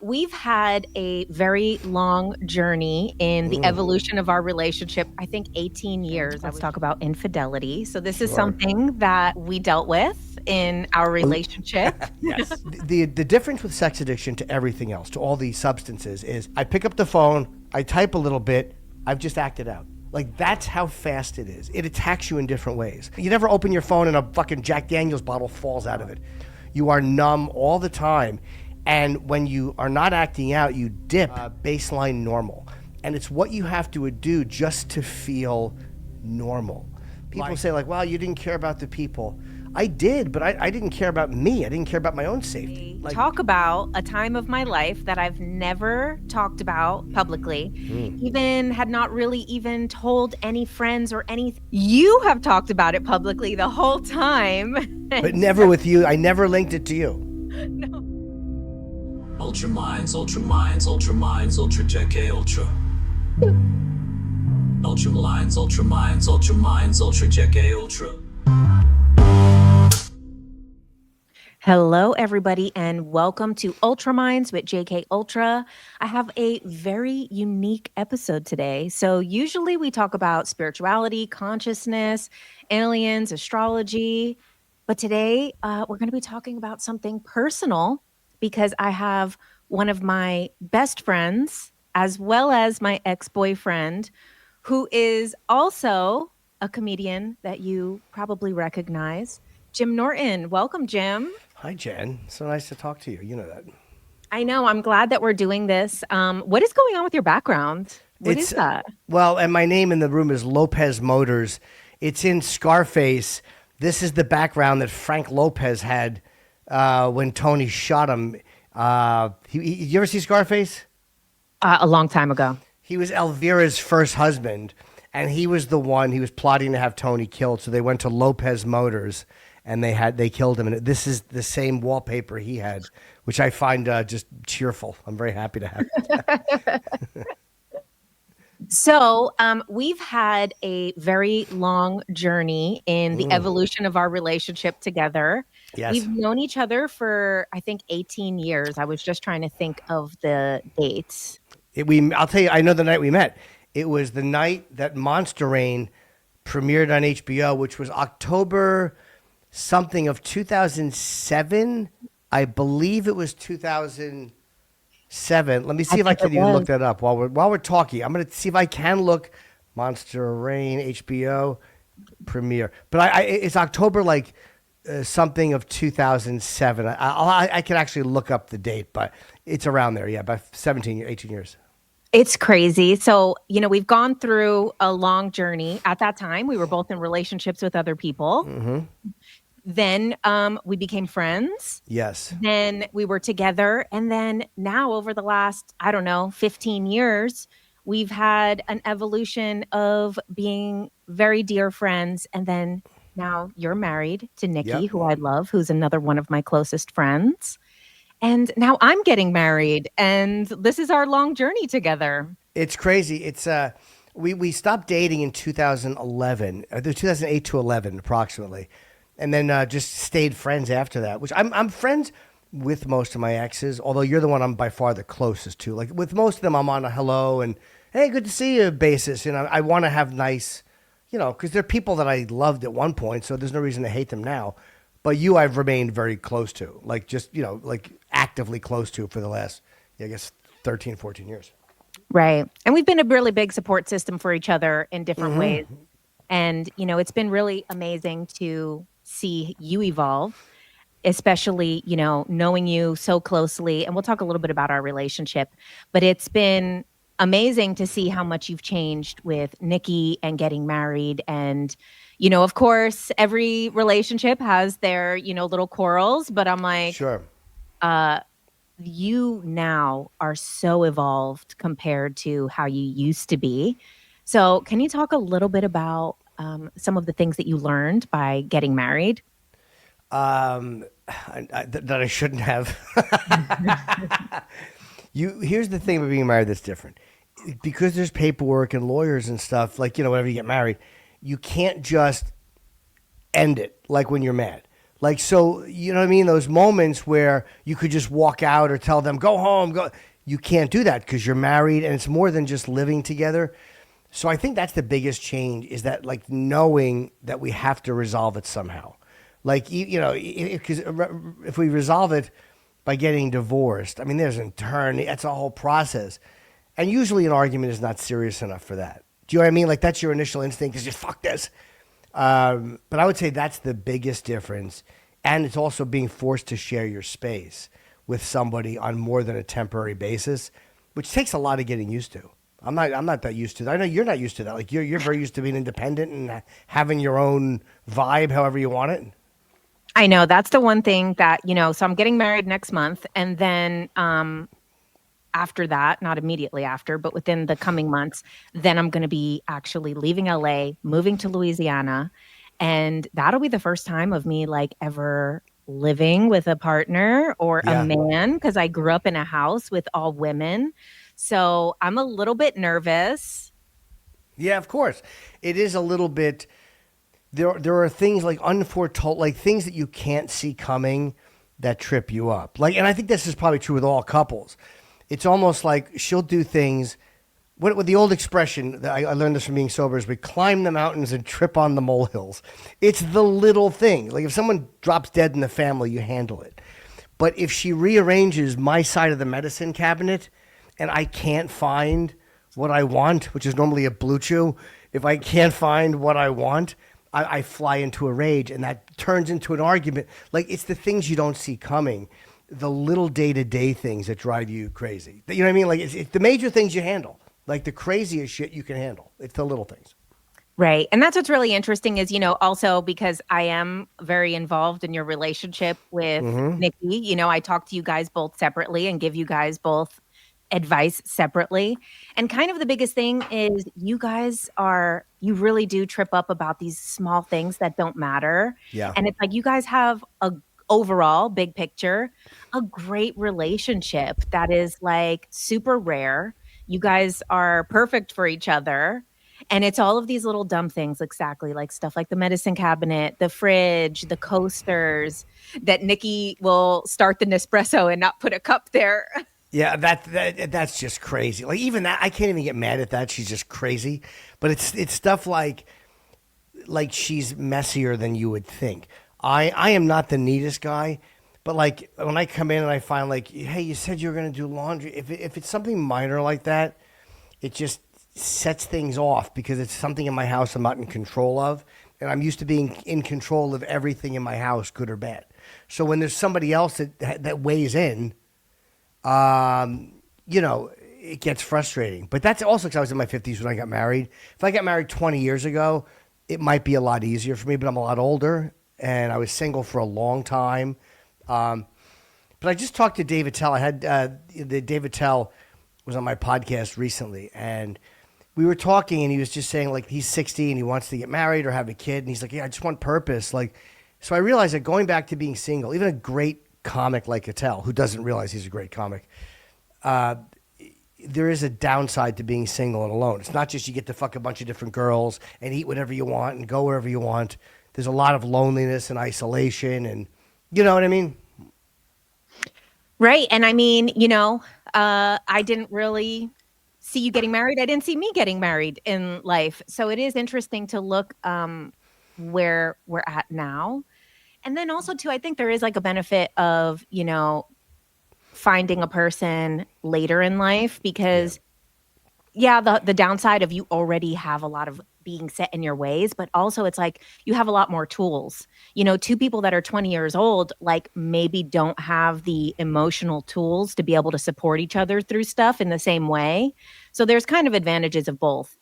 We've had a very long journey in the evolution of our relationship. I think 18 years. Let's talk about infidelity. So this is Sure. something that we dealt with in our relationship. Yes. The difference with sex addiction to everything else, to all these substances, is I pick up the phone, I type a little bit, I've just acted out. Like, that's how fast it is. It attacks you in different ways. You never open your phone and a fucking Jack Daniels bottle falls out of it. You are numb all the time. And when you are not acting out, you dip baseline normal. And it's what you have to do just to feel normal. People say, like, well, you didn't care about the people. I did, but I didn't care about me. I didn't care about my own safety. Talk about a time of my life that I've never talked about publicly, even had not really even told any friends or anything. You have talked about it publicly the whole time. But never with you. I never linked it to you. No. Ultra minds, ultra minds, ultra minds, ultra JK, ultra. Ultra minds, ultra minds, ultra minds, ultra JK, ultra. Hello, everybody, and welcome to Ultra Minds with JK Ultra. I have a very unique episode today. So usually we talk about spirituality, consciousness, aliens, astrology. But today we're going to be talking about something personal because I have one of my best friends, as well as my ex-boyfriend, who is also a comedian that you probably recognize, Jim Norton. Welcome, Jim. Hi, Jen. So nice to talk to you. You know that. I know. I'm glad that we're doing this. What is going on with your background? What is that? Well, and my name in the room is Lopez Motors. It's in Scarface. This is the background that Frank Lopez had when Tony shot him. You ever see Scarface? A long time ago. He was Elvira's first husband, and he was the one, he was plotting to have Tony killed. So they went to Lopez Motors, and they killed him. And this is the same wallpaper he had, which I find just cheerful. I'm very happy to have it. So we've had a very long journey in the evolution of our relationship together. Yes. We've known each other for, I think, 18 years. I was just trying to think of the dates. I'll tell you, I know the night we met. It was the night that Monster Rain premiered on HBO, which was October something of 2007. I believe it was 2007. Let me see if I can even look that up while we're talking. I'm going to see if I can look Monster Rain HBO premiere. But it's October something of 2007. I can actually look up the date, but it's around there. Yeah, about 18 years. It's crazy. So, we've gone through a long journey. At that time, we were both in relationships with other people. Mm-hmm. Then we became friends. Yes. Then we were together. And then now over the last, 15 years, we've had an evolution of being very dear friends. And then now you're married to Nikki, who I love, who's another one of my closest friends. And now I'm getting married, and this is our long journey together. It's crazy. It's we stopped dating in 2011, 2008 to 11 approximately, and then just stayed friends after that. Which I'm friends with most of my exes, although you're the one I'm by far the closest to. Like with most of them, I'm on a hello and hey, good to see you basis. I want to have nice, because they're people that I loved at one point, so there's no reason to hate them now. But you, I've remained very close to, actively close to for the last, 13, 14 years. Right. And we've been a really big support system for each other in different ways. And, it's been really amazing to see you evolve, especially, knowing you so closely. And we'll talk a little bit about our relationship. But it's been amazing to see how much you've changed with Nikki and getting married. And of course, every relationship has their, little quarrels, but I'm like, sure. You now are so evolved compared to how you used to be. So can you talk a little bit about some of the things that you learned by getting married? That I shouldn't have. Here's the thing about being married that's different. Because there's paperwork and lawyers and stuff, whenever you get married, you can't just end it like when you're mad. Like, so, you know what I mean? Those moments where you could just walk out or tell them, go home, go. You can't do that because you're married and it's more than just living together. So I think that's the biggest change is that, like, knowing that we have to resolve it somehow. Like, because if we resolve it by getting divorced, I mean, there's an attorney, that's a whole process. And usually an argument is not serious enough for that. Do you know what I mean? Like, that's your initial instinct is just fuck this. But I would say that's the biggest difference. And it's also being forced to share your space with somebody on more than a temporary basis, which takes a lot of getting used to. I'm not that used to that. I know you're not used to that. Like you're very used to being independent and having your own vibe however you want it. I know that's the one thing that, so I'm getting married next month. And then after that, not immediately after, but within the coming months, then I'm going to be actually leaving LA, moving to Louisiana. And that'll be the first time of me like ever living with a partner or a man, because I grew up in a house with all women. So I'm a little bit nervous. Yeah, of course. It is a little bit. There are things like unforetold, like things that you can't see coming that trip you up. Like, and I think this is probably true with all couples. It's almost like she'll do things. What the old expression that I learned this from being sober is we climb the mountains and trip on the molehills. It's the little thing. Like if someone drops dead in the family, you handle it. But if she rearranges my side of the medicine cabinet and I can't find what I want, which is normally a Blue Chew, if I can't find what I want, I fly into a rage and that turns into an argument. Like it's the things you don't see coming, the little day-to-day things that drive you crazy. You know what I mean? Like it's the major things you handle. Like the craziest shit you can handle. It's the little things. Right. And that's what's really interesting is, also because I am very involved in your relationship with Nikki, I talk to you guys both separately and give you guys both advice separately. And kind of the biggest thing is you really do trip up about these small things that don't matter. Yeah. And it's like you guys have a overall big picture, a great relationship that is like super rare. You guys are perfect for each other. And it's all of these little dumb things, exactly like stuff like the medicine cabinet, the fridge, the coasters, that Nikki will start the Nespresso and not put a cup there. Yeah, that's just crazy. Like even that, I can't even get mad at that. She's just crazy. But it's stuff like she's messier than you would think. I am not the neatest guy, but like when I come in and I find like, hey, you said you were going to do laundry. If it's something minor like that, it just sets things off because it's something in my house I'm not in control of. And I'm used to being in control of everything in my house, good or bad. So when there's somebody else that weighs in, it gets frustrating. But that's also because I was in my 50s when I got married. If I got married 20 years ago, it might be a lot easier for me, but I'm a lot older and I was single for a long time. But I just talked to David Tell. I had David Tell was on my podcast recently, and we were talking, and he was just saying like he's 60 and he wants to get married or have a kid, and he's like, yeah, I just want purpose. Like, so I realized that going back to being single, even a great comic like Attell, who doesn't realize he's a great comic, there is a downside to being single and alone. It's not just you get to fuck a bunch of different girls and eat whatever you want and go wherever you want. There's a lot of loneliness and isolation, and you know what I mean? Right. And I mean, I didn't really see you getting married. I didn't see me getting married in life. So it is interesting to look where we're at now. And then also, too, I think there is like a benefit of, finding a person later in life because, the downside of you already have a lot of being set in your ways, but also it's like you have a lot more tools. Two people that are 20 years old, like maybe don't have the emotional tools to be able to support each other through stuff in the same way. So there's kind of advantages of both.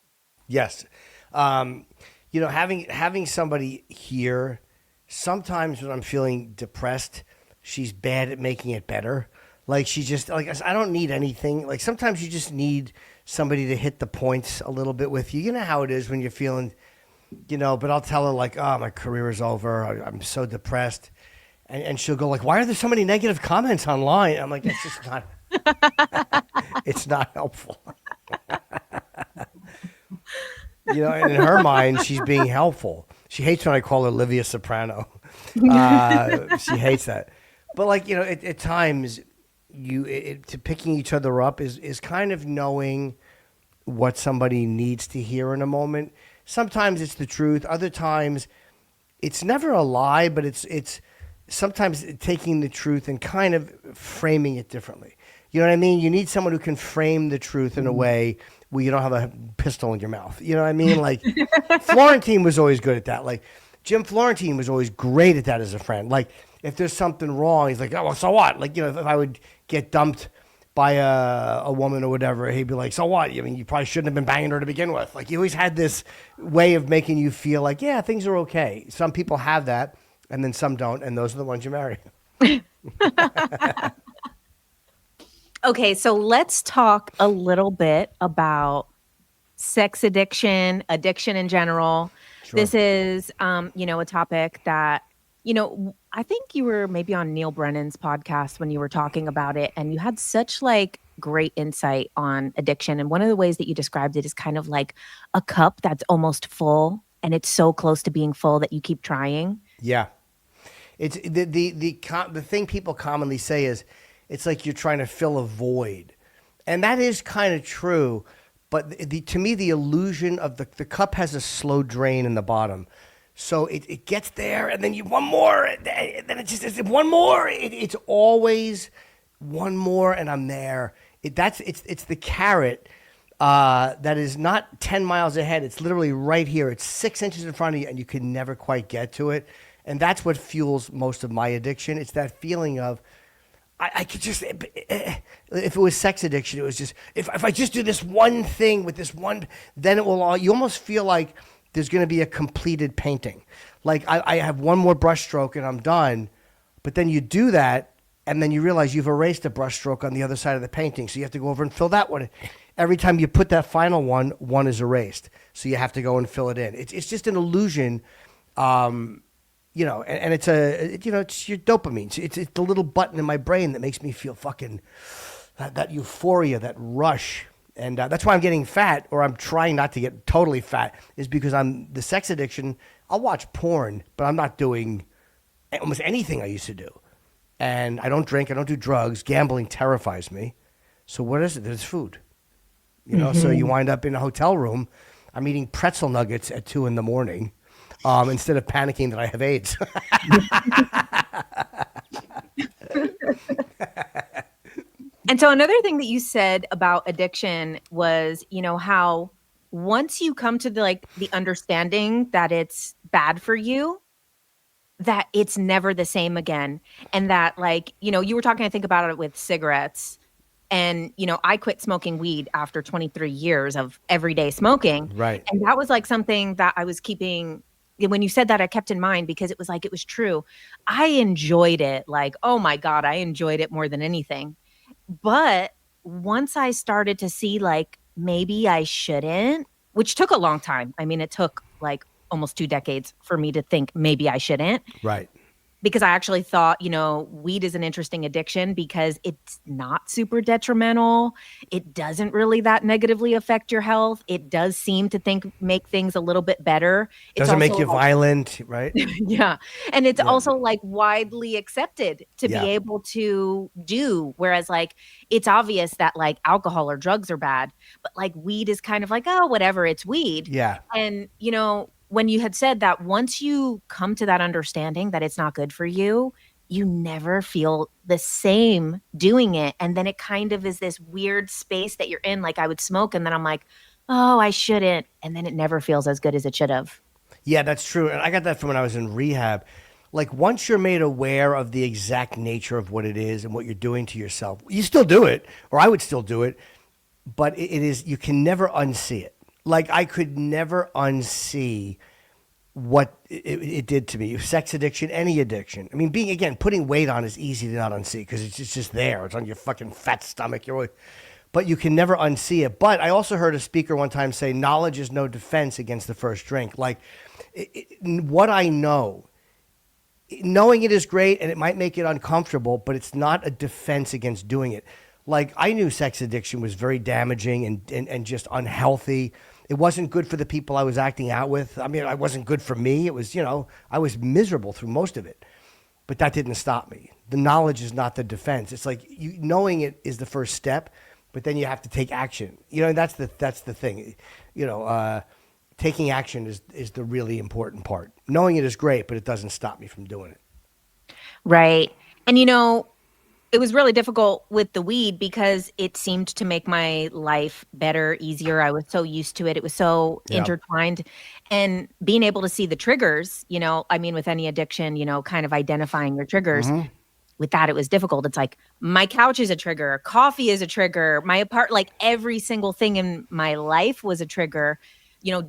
Yes. Having somebody here, sometimes when I'm feeling depressed, she's bad at making it better. Like she just like I don't need anything. Like sometimes you just need somebody to hit the points a little bit with you. You know how it is when you're feeling, but I'll tell her like, oh, my career is over. I'm so depressed. And she'll go like, why are there so many negative comments online? I'm like, that's just not, it's not helpful. And in her mind, she's being helpful. She hates when I call her Livia Soprano. She hates that. But like, at times to picking each other up is kind of knowing what somebody needs to hear in a moment. Sometimes it's the truth. Other times it's never a lie, but it's sometimes taking the truth and kind of framing it differently. You know what I mean? You need someone who can frame the truth in a way where you don't have a pistol in your mouth. You know what I mean? Like Florentine was always good at that. Like Jim Florentine was always great at that as a friend. Like if there's something wrong, he's like, oh, well, so what? Like, if I would get dumped by a woman or whatever, he'd be like, so what? I mean, you probably shouldn't have been banging her to begin with. Like he always had this way of making you feel like, yeah, things are okay. Some people have that and then some don't. And those are the ones you marry. Okay, so let's talk a little bit about sex addiction, addiction in general. Sure. This is, a topic that, I think you were maybe on Neil Brennan's podcast when you were talking about it, and you had such like great insight on addiction. And one of the ways that you described it is kind of like a cup that's almost full, and it's so close to being full that you keep trying. Yeah. It's the thing people commonly say is it's like you're trying to fill a void. And that is kind of true. But to me, the illusion of the cup has a slow drain in the bottom. So it gets there, and then you one more, and then it's one more. It's always one more, and I'm there. It's the carrot that is not 10 miles ahead. It's literally right here. It's 6 inches in front of you, and you can never quite get to it. And that's what fuels most of my addiction. It's that feeling of, I could just, if it was sex addiction, it was just, if I just do this one thing with this one, then it will all, you almost feel like there's going to be a completed painting. Like I have one more brush stroke and I'm done, but then you do that and then you realize you've erased a brush stroke on the other side of the painting. So you have to go over and fill that one. Every time you put that final one is erased. So you have to go and fill it in. It's just an illusion. And it's it's your dopamine. It's the little button in my brain that makes me feel fucking that euphoria, that rush. And that's why I'm getting fat, or I'm trying not to get totally fat, is because the sex addiction. I'll watch porn, but I'm not doing almost anything I used to do. And I don't drink, I don't do drugs. Gambling terrifies me. So what is it? There's food. So you wind up in a hotel room. I'm eating pretzel nuggets at 2 a.m. Instead of panicking that I have AIDS. And so another thing that you said about addiction was, how once you come to the understanding that it's bad for you, that it's never the same again. And that you were talking, I think, about it with cigarettes. And, I quit smoking weed after 23 years of everyday smoking. Right. And that was something that I was keeping. When you said that, I kept in mind because it was true. I enjoyed it. Oh my God, I enjoyed it more than anything. But once I started to see maybe I shouldn't, which took a long time. I mean, it took almost 2 decades for me to think maybe I shouldn't. Right. Because I actually thought, weed is an interesting addiction because it's not super detrimental. It doesn't really that negatively affect your health. It does seem to make things a little bit better. Doesn't make you violent, right? Yeah. And it's also widely accepted to be able to do. Whereas it's obvious that alcohol or drugs are bad, but weed is kind of oh, whatever, it's weed. Yeah. And, when you had said that once you come to that understanding that it's not good for you, you never feel the same doing it. And then it kind of is this weird space that you're in. I would smoke and then I'm like, oh, I shouldn't. And then it never feels as good as it should have. Yeah, that's true. And I got that from when I was in rehab. Once you're made aware of the exact nature of what it is and what you're doing to yourself, you still do it, or I would still do it, but it is, you can never unsee it. I could never unsee what it did to me. Sex addiction, any addiction. I mean, putting weight on is easy to not unsee because it's just there. It's on your fucking fat stomach. But you can never unsee it. But I also heard a speaker one time say, knowledge is no defense against the first drink. What I know, knowing it is great and it might make it uncomfortable, but it's not a defense against doing it. I knew sex addiction was very damaging and just unhealthy. It wasn't good for the people I was acting out with. I mean, it wasn't good for me. It was, I was miserable through most of it. but that didn't stop me. The knowledge is not the defense. It's like knowing it is the first step, but then you have to take action. And that's the thing. Taking action is the really important part. Knowing it is great, but it doesn't stop me from doing it. Right. And it was really difficult with the weed because it seemed to make my life better, easier. I was so used to it. It was so intertwined. And being able to see the triggers, with any addiction, kind of identifying your triggers. Mm-hmm. With that, it was difficult. It's like my couch is a trigger, coffee is a trigger, like every single thing in my life was a trigger.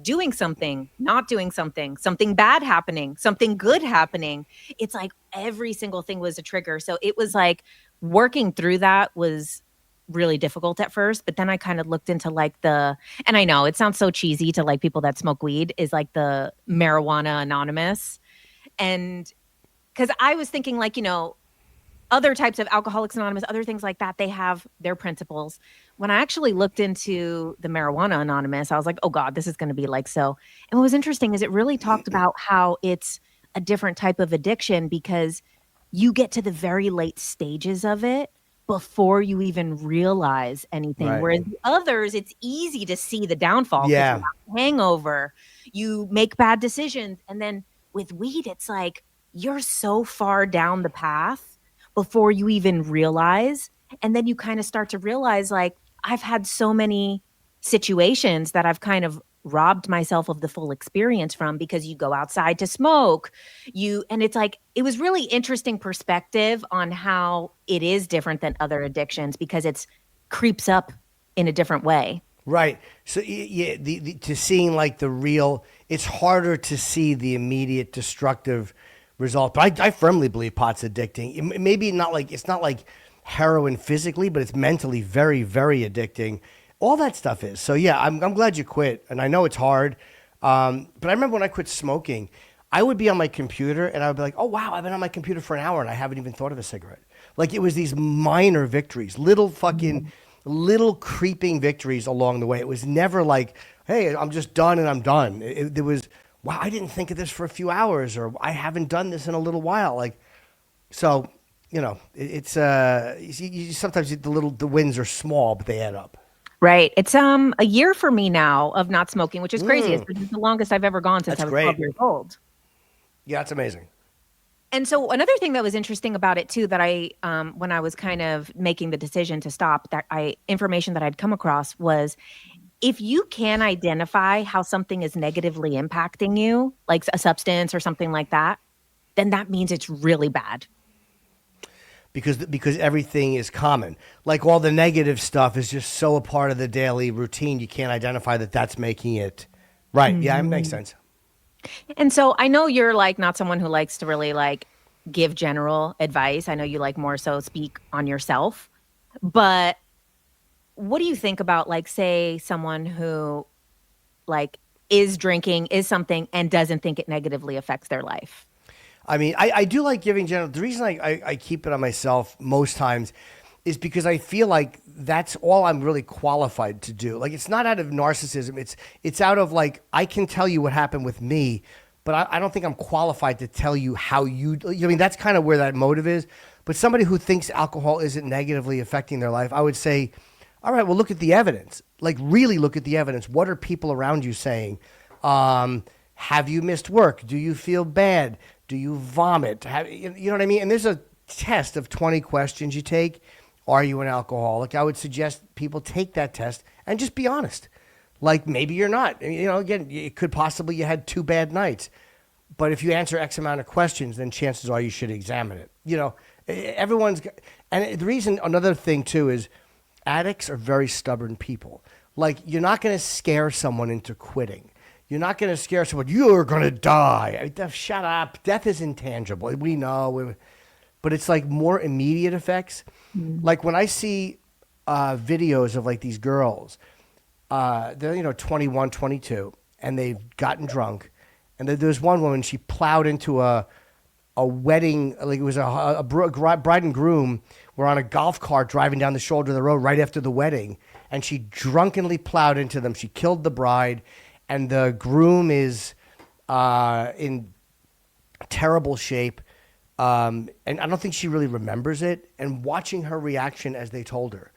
Doing something, not doing something, something bad happening, something good happening. It's like every single thing was a trigger. So it was like working through that was really difficult at first. But then I kind of looked into and I know it sounds so cheesy to like people that smoke weed is like the Marijuana Anonymous. And because I was thinking other types of Alcoholics Anonymous, other things like that, they have their principles. When I actually looked into the Marijuana Anonymous, I was like, oh God, this is going to be like so. And what was interesting is it really talked about how it's a different type of addiction because you get to the very late stages of it before you even realize anything. Right. Whereas the others, it's easy to see the downfall. Yeah. You have a hangover, you make bad decisions. And then with weed, it's like you're so far down the path before you even realize. And then you kind of start to realize like, I've had so many situations that I've kind of robbed myself of the full experience from because you go outside to smoke, and it's like, it was really interesting perspective on how it is different than other addictions because it's creeps up in a different way. Right. So to seeing like the real, it's harder to see the immediate destructive result. But I firmly believe pot's addicting. Maybe not like, it's not like heroin physically, but it's mentally very, very addicting. All that stuff is. So yeah, I'm glad you quit. And I know it's hard. But I remember when I quit smoking, I would be on my computer and I would be like, oh wow, I've been on my computer for an hour and I haven't even thought of a cigarette. Like it was these minor victories, little creeping victories along the way. It was never like, hey, I'm just done and I'm done. There was, wow, I didn't think of this for a few hours, or I haven't done this in a little while. Like, so, it's sometimes the wins are small, but they add up. Right. It's a year for me now of not smoking, which is crazy. It's the longest I've ever gone since That's I was great. 12 years old. Yeah, it's amazing. And so another thing that was interesting about it too, that I, when I was kind of making the decision to stop, information that I'd come across was, if you can identify how something is negatively impacting you, like a substance or something like that, then that means it's really bad. Because everything is common. Like all the negative stuff is just so a part of the daily routine, you can't identify that that's making it right. Mm-hmm. Yeah, it makes sense. And so I know you're like not someone who likes to really like give general advice. I know you like more so speak on yourself. But what do you think about like, say, someone who like is drinking, is something, and doesn't think it negatively affects their life? I mean, I do like giving general. The reason I keep it on myself most times is because I feel like that's all I'm really qualified to do. Like, it's not out of narcissism. It's out of like, I can tell you what happened with me, but I don't think I'm qualified to tell you how I mean, that's kind of where that motive is. But somebody who thinks alcohol isn't negatively affecting their life, I would say, all right, well, look at the evidence. Like, really look at the evidence. What are people around you saying? Have you missed work? Do you feel bad? Do you vomit? You know what I mean? And there's a test of 20 questions you take. Are you an alcoholic? I would suggest people take that test and just be honest. Like, maybe you're not. Again, it could possibly you had 2 bad nights. But if you answer X amount of questions, then chances are you should examine it. Everyone's... And the reason, another thing too, is addicts are very stubborn people. Like, you're not going to scare someone into quitting. You're not going to scare someone, you're going to die. Shut up. Death is intangible. We know. But it's like more immediate effects. Mm-hmm. Like when I see videos of like these girls, they're 21, 22, and they've gotten drunk. And there's one woman, she plowed into a wedding, like it was a bride and groom were on a golf cart driving down the shoulder of the road right after the wedding. And she drunkenly plowed into them. She killed the bride. And the groom is in terrible shape. And I don't think she really remembers it. And watching her reaction as they told her.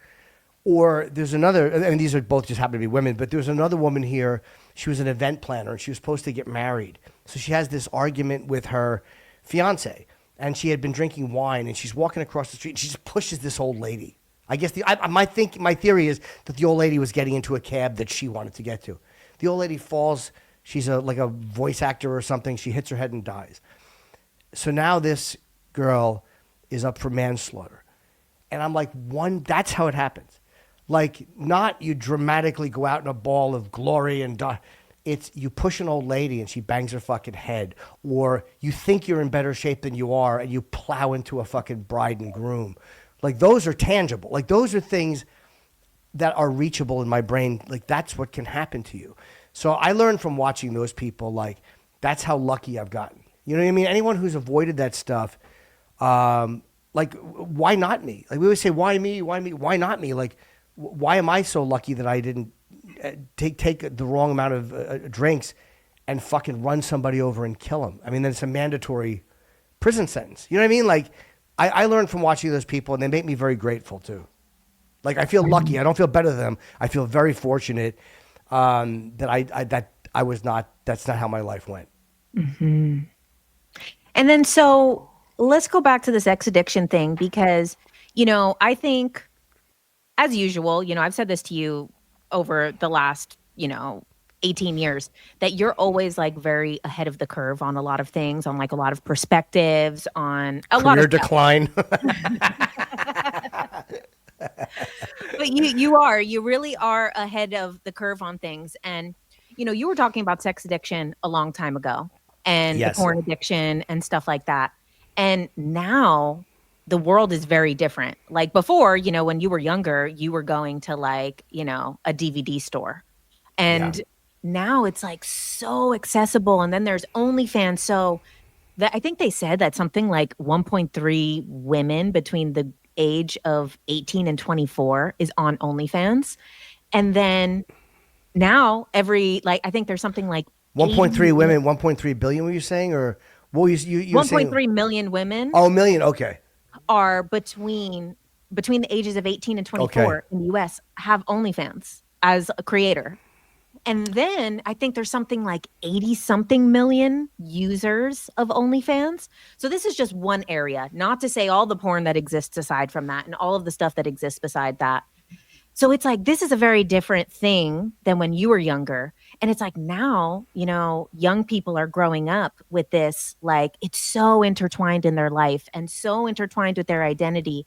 Or there's another, and these are both just happen to be women, but there's another woman here. She was an event planner and she was supposed to get married. So she has this argument with her fiance, and she had been drinking wine, and she's walking across the street and she just pushes this old lady. I guess my theory is that the old lady was getting into a cab that she wanted to get to. The old lady falls. She's like a voice actor or something. She hits her head and dies. So now this girl is up for manslaughter. And I'm like, that's how it happens. Like, not you dramatically go out in a ball of glory and die. It's you push an old lady and she bangs her fucking head. Or you think you're in better shape than you are and you plow into a fucking bride and groom. Like, those are tangible. Like, those are things that are reachable in my brain. Like, that's what can happen to you. So I learned from watching those people, like, that's how lucky I've gotten. You know what I mean? Anyone who's avoided that stuff, like, why not me? Like, we always say, why me? Why me? Why not me? Like, why am I so lucky that I didn't take the wrong amount of drinks and fucking run somebody over and kill them? I mean, then it's a mandatory prison sentence. You know what I mean? Like, I learned from watching those people, and they make me very grateful too. Like, I feel lucky. I don't feel better than them. I feel very fortunate that I was not. That's not how my life went. Mm-hmm. And then, so let's go back to this sex addiction thing, because, I think, as usual, I've said this to you over the last, 18 years, that you're always like very ahead of the curve on a lot of things, on like a lot of perspectives, on a lot of decline. But you really are ahead of the curve on things. And, you were talking about sex addiction a long time ago, and Yes. the porn addiction and stuff like that. And now the world is very different. Like before, when you were younger, you were going to like, a DVD store. And now it's like so accessible. And then there's OnlyFans. So I think they said that something like 1.3 women between the age of 18 and 24 is on OnlyFans. And then now I think there's something like 1.3 women, 1.3 billion, were you saying? Or what were you 1.3 million women. Oh, million. Okay. Are between the ages of 18 and 24 in the US have OnlyFans as a creator. And then I think there's something like 80 something million users of OnlyFans. So this is just one area, not to say all the porn that exists aside from that and all of the stuff that exists beside that. So it's like, this is a very different thing than when you were younger. And it's like now, young people are growing up with this, like it's so intertwined in their life and so intertwined with their identity.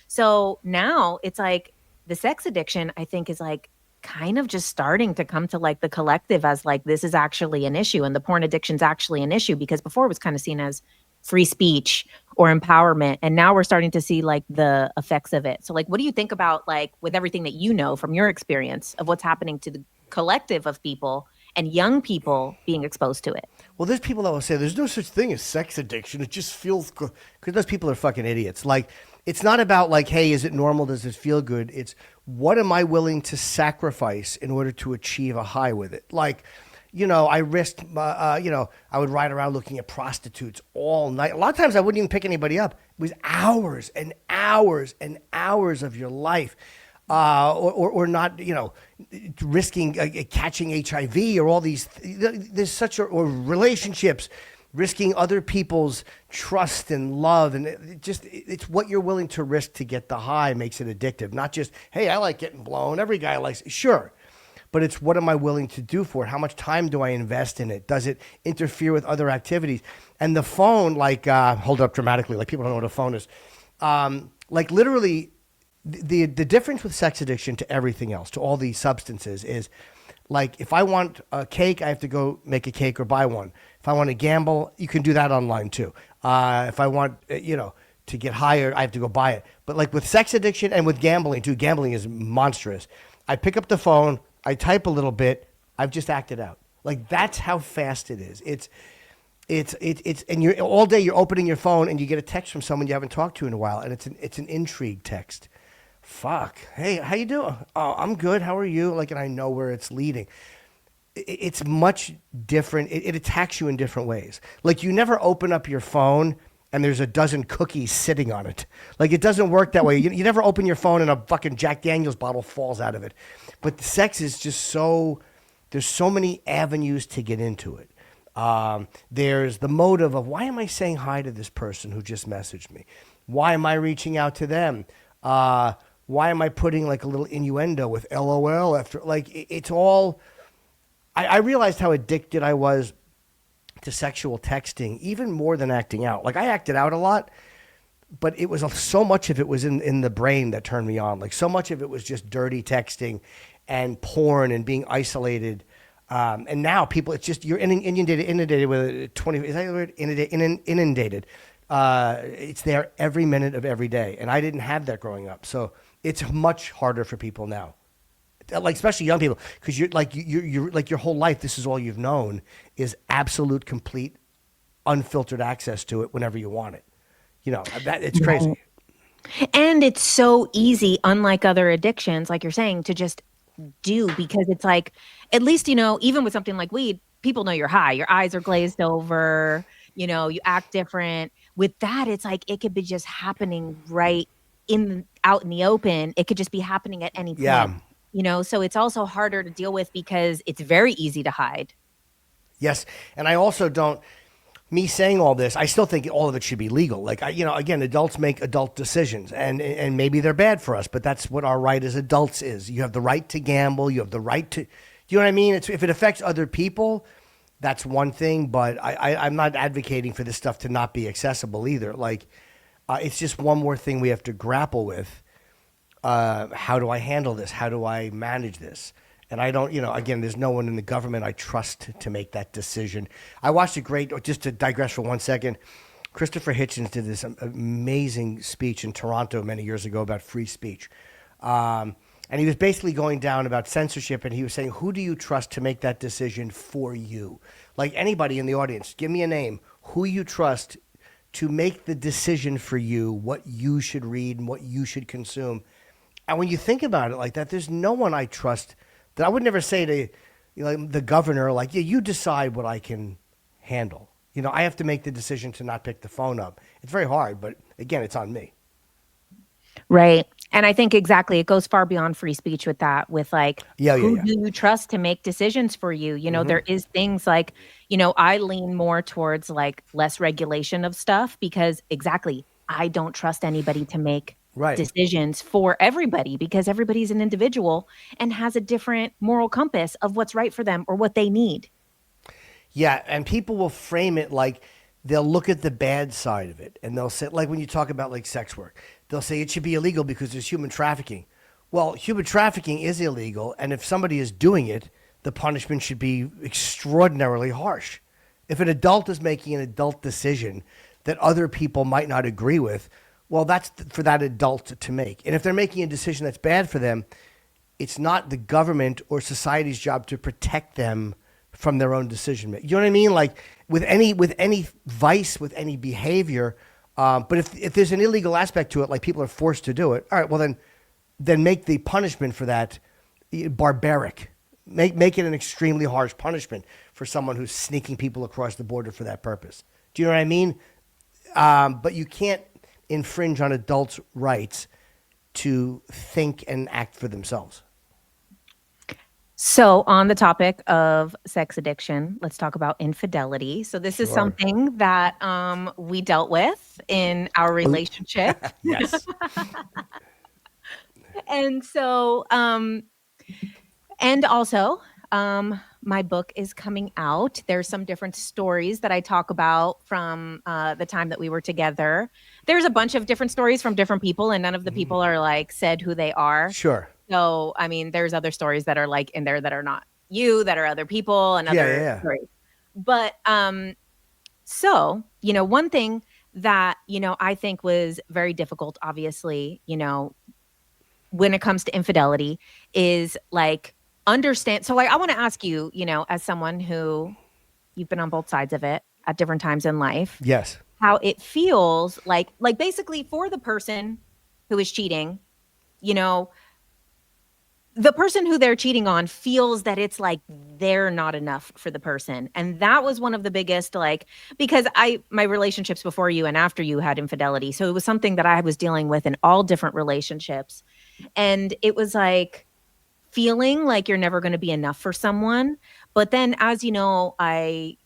So now it's like the sex addiction, I think, is like kind of just starting to come to like the collective as like, this is actually an issue. And the porn addiction is actually an issue, because before it was kind of seen as free speech or empowerment. And now we're starting to see like the effects of it. So like, what do you think about, like, with everything that you know from your experience of what's happening to the collective of people and young people being exposed to it? Well, there's people that will say there's no such thing as sex addiction. It just feels good. Because those people are fucking idiots. Like, it's not about like, hey, is it normal? Does it feel good? It's what am I willing to sacrifice in order to achieve a high with it? Like, I risked, I would ride around looking at prostitutes all night. A lot of times I wouldn't even pick anybody up. It was hours and hours and hours of your life. Or not, risking catching HIV or all these, there's or relationships, risking other people's trust and love. And it's what you're willing to risk to get the high makes it addictive. Not just, hey, I like getting blown. Every guy likes it. Sure. But it's what am I willing to do for it? How much time do I invest in it? Does it interfere with other activities? And the phone, like, hold it up dramatically, like people don't know what a phone is. Like literally, the difference with sex addiction to everything else, to all these substances, is like if I want a cake, I have to go make a cake or buy one. If I want to gamble, you can do that online too. If I want, to get higher, I have to go buy it. But like with sex addiction and with gambling too, gambling is monstrous. I pick up the phone, I type a little bit, I've just acted out. Like, that's how fast it is. It's and you're all day you're opening your phone and you get a text from someone you haven't talked to in a while, and it's an intrigue text. Fuck. Hey, how you doing? Oh, I'm good. How are you? Like, and I know where it's leading. It's much different. It attacks you in different ways. Like, you never open up your phone and there's a dozen cookies sitting on it. Like, it doesn't work that way. You never open your phone and a fucking Jack Daniels bottle falls out of it. But the sex is just so, there's so many avenues to get into it. There's the motive of, why am I saying hi to this person who just messaged me? Why am I reaching out to them? Why am I putting like a little innuendo with LOL after? Like, it's all, I realized how addicted I was to sexual texting, even more than acting out. Like, I acted out a lot, but it was so much of it was in the brain that turned me on. Like, so much of it was just dirty texting and porn and being isolated. And now people, it's just, you're inundated with 20, is that the word? Inundated. It's there every minute of every day. And I didn't have that growing up. So it's much harder for people now. Like, especially young people, because you're like your whole life, this is all you've known, is absolute, complete, unfiltered access to it whenever you want it. You know, that it's crazy. And it's so easy, unlike other addictions, like you're saying, to just do, because it's like, at least, you know, even with something like weed, people know you're high, your eyes are glazed over, you know, you act different. With that, it's like, it could be just happening right out in the open. It could just be happening at any point. Yeah. You know, so it's also harder to deal with because it's very easy to hide. Yes. And I also don't, me saying all this, I still think all of it should be legal. Like, again, adults make adult decisions, and maybe they're bad for us, but that's what our right as adults is. You have the right to gamble. You have the right to, you know what I mean? If it affects other people, that's one thing, but I'm not advocating for this stuff to not be accessible either. Like, it's just one more thing we have to grapple with. How do I handle this? How do I manage this? And I don't, again, there's no one in the government I trust to make that decision. I watched just to digress for 1 second, Christopher Hitchens did this amazing speech in Toronto many years ago about free speech. And he was basically going down about censorship, and he was saying, who do you trust to make that decision for you? Like, anybody in the audience, give me a name. Who you trust to make the decision for you, what you should read and what you should consume. And when you think about it like that, there's no one I trust that I would never say to the governor, like, yeah, you decide what I can handle. I have to make the decision to not pick the phone up. It's very hard, but again, it's on me. Right. And I think exactly, it goes far beyond free speech with that, with like, who do you trust to make decisions for you? There is things like, I lean more towards like less regulation of stuff because exactly, I don't trust anybody to make decisions for everybody because everybody's an individual and has a different moral compass of what's right for them or what they need. Yeah. And people will frame it like they'll look at the bad side of it and they'll say, like when you talk about like sex work, they'll say it should be illegal because there's human trafficking. Well, human trafficking is illegal. And if somebody is doing it, the punishment should be extraordinarily harsh. If an adult is making an adult decision that other people might not agree with, well, that's for that adult to make. And if they're making a decision that's bad for them, it's not the government or society's job to protect them from their own decision making. You know what I mean? Like with any vice, with any behavior, but if there's an illegal aspect to it, like people are forced to do it, all right, well then make the punishment for that barbaric. Make it an extremely harsh punishment for someone who's sneaking people across the border for that purpose. Do you know what I mean? But you can't infringe on adults' rights to think and act for themselves. So on the topic of sex addiction, let's talk about infidelity. So this is something that we dealt with in our relationship. Yes. And so, and also, my book is coming out. There's some different stories that I talk about from the time that we were together. There's a bunch of different stories from different people, and none of the people are like said who they are. Sure. So, I mean, there's other stories that are like in there that are not you, that are other people and other stories. But so, one thing that, I think was very difficult, obviously, when it comes to infidelity is like understand. So like, I want to ask you, as someone who you've been on both sides of it at different times in life. Yes. How it feels like basically for the person who is cheating, the person who they're cheating on feels that it's like they're not enough for the person. And that was one of the biggest, like, because my relationships before you and after you had infidelity. So it was something that I was dealing with in all different relationships. And it was like feeling like you're never going to be enough for someone. But then as you know, I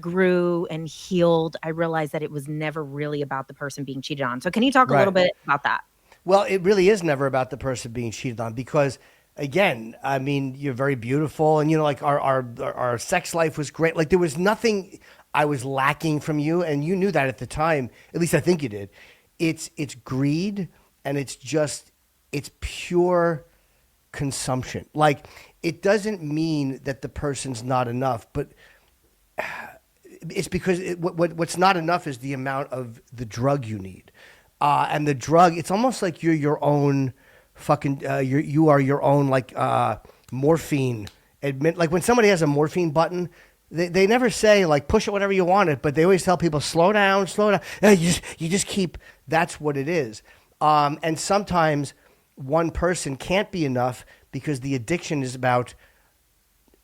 grew and healed, I realized that it was never really about the person being cheated on. So can you talk a little Right. bit about that? Well, it really is never about the person being cheated on because, again, I mean, you're very beautiful, and like our sex life was great. Like there was nothing I was lacking from you, and you knew that at the time. At least I think you did. It's greed, and it's pure consumption. Like it doesn't mean that the person's not enough, but it's because what's not enough is the amount of the drug you need. And the drug, it's almost like you're your own fucking, you are your own like morphine. Like when somebody has a morphine button, they never say like push it whenever you want it, but they always tell people slow down, slow down. You just keep, that's what it is. And sometimes one person can't be enough because the addiction is about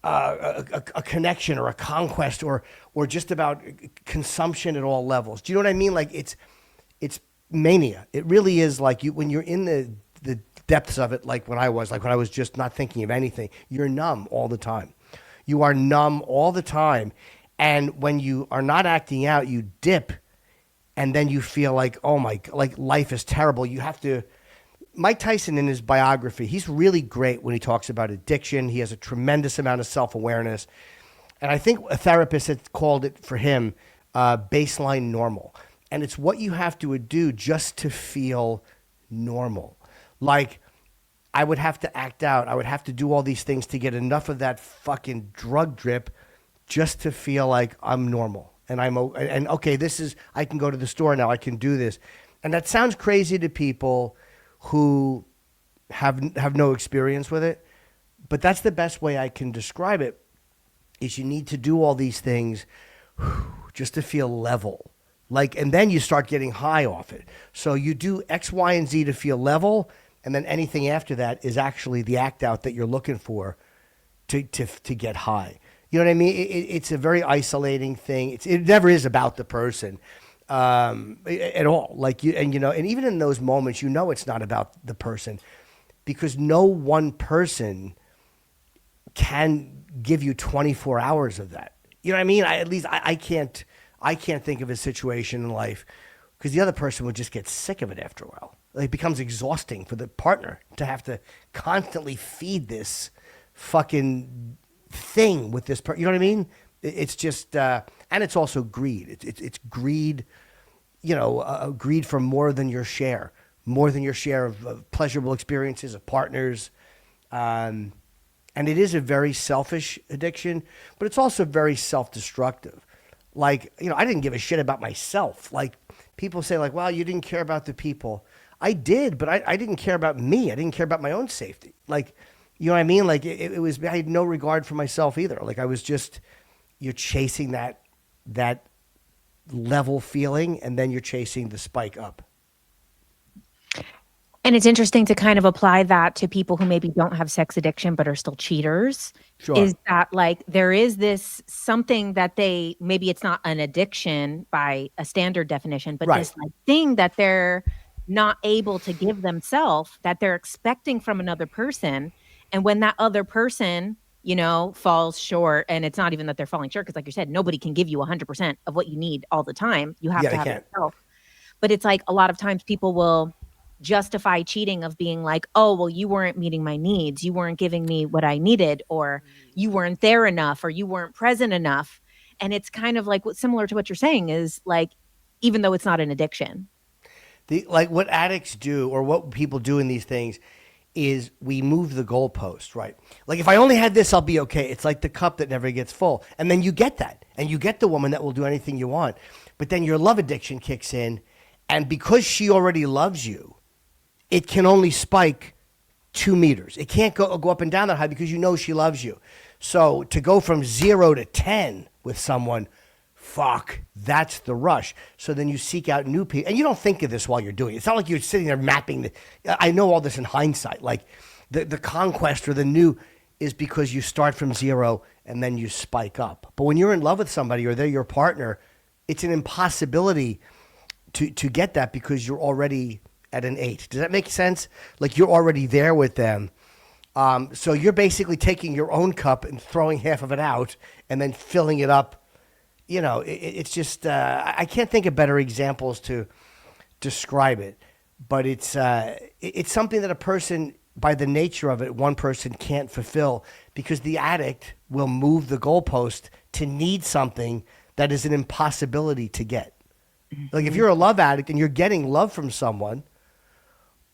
a connection or a conquest or just about consumption at all levels. Do you know what I mean? Like it's mania. It really is like when you're in the depths of it, like when I was just not thinking of anything, you're numb all the time. You are numb all the time. And when you are not acting out, you dip and then you feel like, oh my, like life is terrible. You have to, Mike Tyson in his biography, he's really great when he talks about addiction. He has a tremendous amount of self-awareness. And I think a therapist had called it for him baseline normal. And it's what you have to do just to feel normal. Like I would have to act out. I would have to do all these things to get enough of that fucking drug drip just to feel like I'm normal. And and okay, this is, I can go to the store now. I can do this. And that sounds crazy to people who have no experience with it. But that's the best way I can describe it is you need to do all these things just to feel level. Like, and then you start getting high off it. So you do X, Y, and Z to feel level, and then anything after that is actually the act out that you're looking for to get high. You know what I mean? It's a very isolating thing. It never is about the person at all. Like and even in those moments, it's not about the person because no one person can give you 24 hours of that. You know what I mean? I can't think of a situation in life because the other person would just get sick of it after a while. Like, it becomes exhausting for the partner to have to constantly feed this fucking thing with this person. You know what I mean? It's just, and it's also greed. It's greed, greed for more than your share of pleasurable experiences, of partners. And it is a very selfish addiction, but it's also very self-destructive. Like, I didn't give a shit about myself. Like, people say, like, well, you didn't care about the people. I did, but I didn't care about me. I didn't care about my own safety. Like, you know what I mean? Like, it was, I had no regard for myself either. Like, I was just, you're chasing that level feeling, and then you're chasing the spike up. And it's interesting to kind of apply that to people who maybe don't have sex addiction but are still cheaters. Sure. Is that like there is this something that maybe it's not an addiction by a standard definition, but Right. this like thing that they're not able to give themselves that they're expecting from another person. And when that other person, falls short, and it's not even that they're falling short, because like you said, nobody can give you 100% of what you need all the time. You have to have it yourself. But it's like a lot of times people will justify cheating of being like, oh, well, you weren't meeting my needs. You weren't giving me what I needed, or you weren't there enough, or you weren't present enough. And it's kind of like similar to what you're saying is like, even though it's not an addiction. Like what addicts do or what people do in these things is we move the goalpost, right? Like if I only had this, I'll be okay. It's like the cup that never gets full. And then you get that. And you get the woman that will do anything you want. But then your love addiction kicks in. And because she already loves you, it can only spike 2 meters. It can't go up and down that high because she loves you. So to go from 0 to 10 with someone, fuck, that's the rush. So then you seek out new people. And you don't think of this while you're doing it. It's not like you're sitting there mapping. I know all this in hindsight. Like The conquest or the new is because you start from zero and then you spike up. But when you're in love with somebody or they're your partner, it's an impossibility to get that because you're already at an 8. Does that make sense? Like you're already there with them. So you're basically taking your own cup and throwing half of it out and then filling it up. You know, it's just, I can't think of better examples to describe it, but it's something that a person, by the nature of it, one person can't fulfill because the addict will move the goalpost to need something that is an impossibility to get. Like if you're a love addict and you're getting love from someone,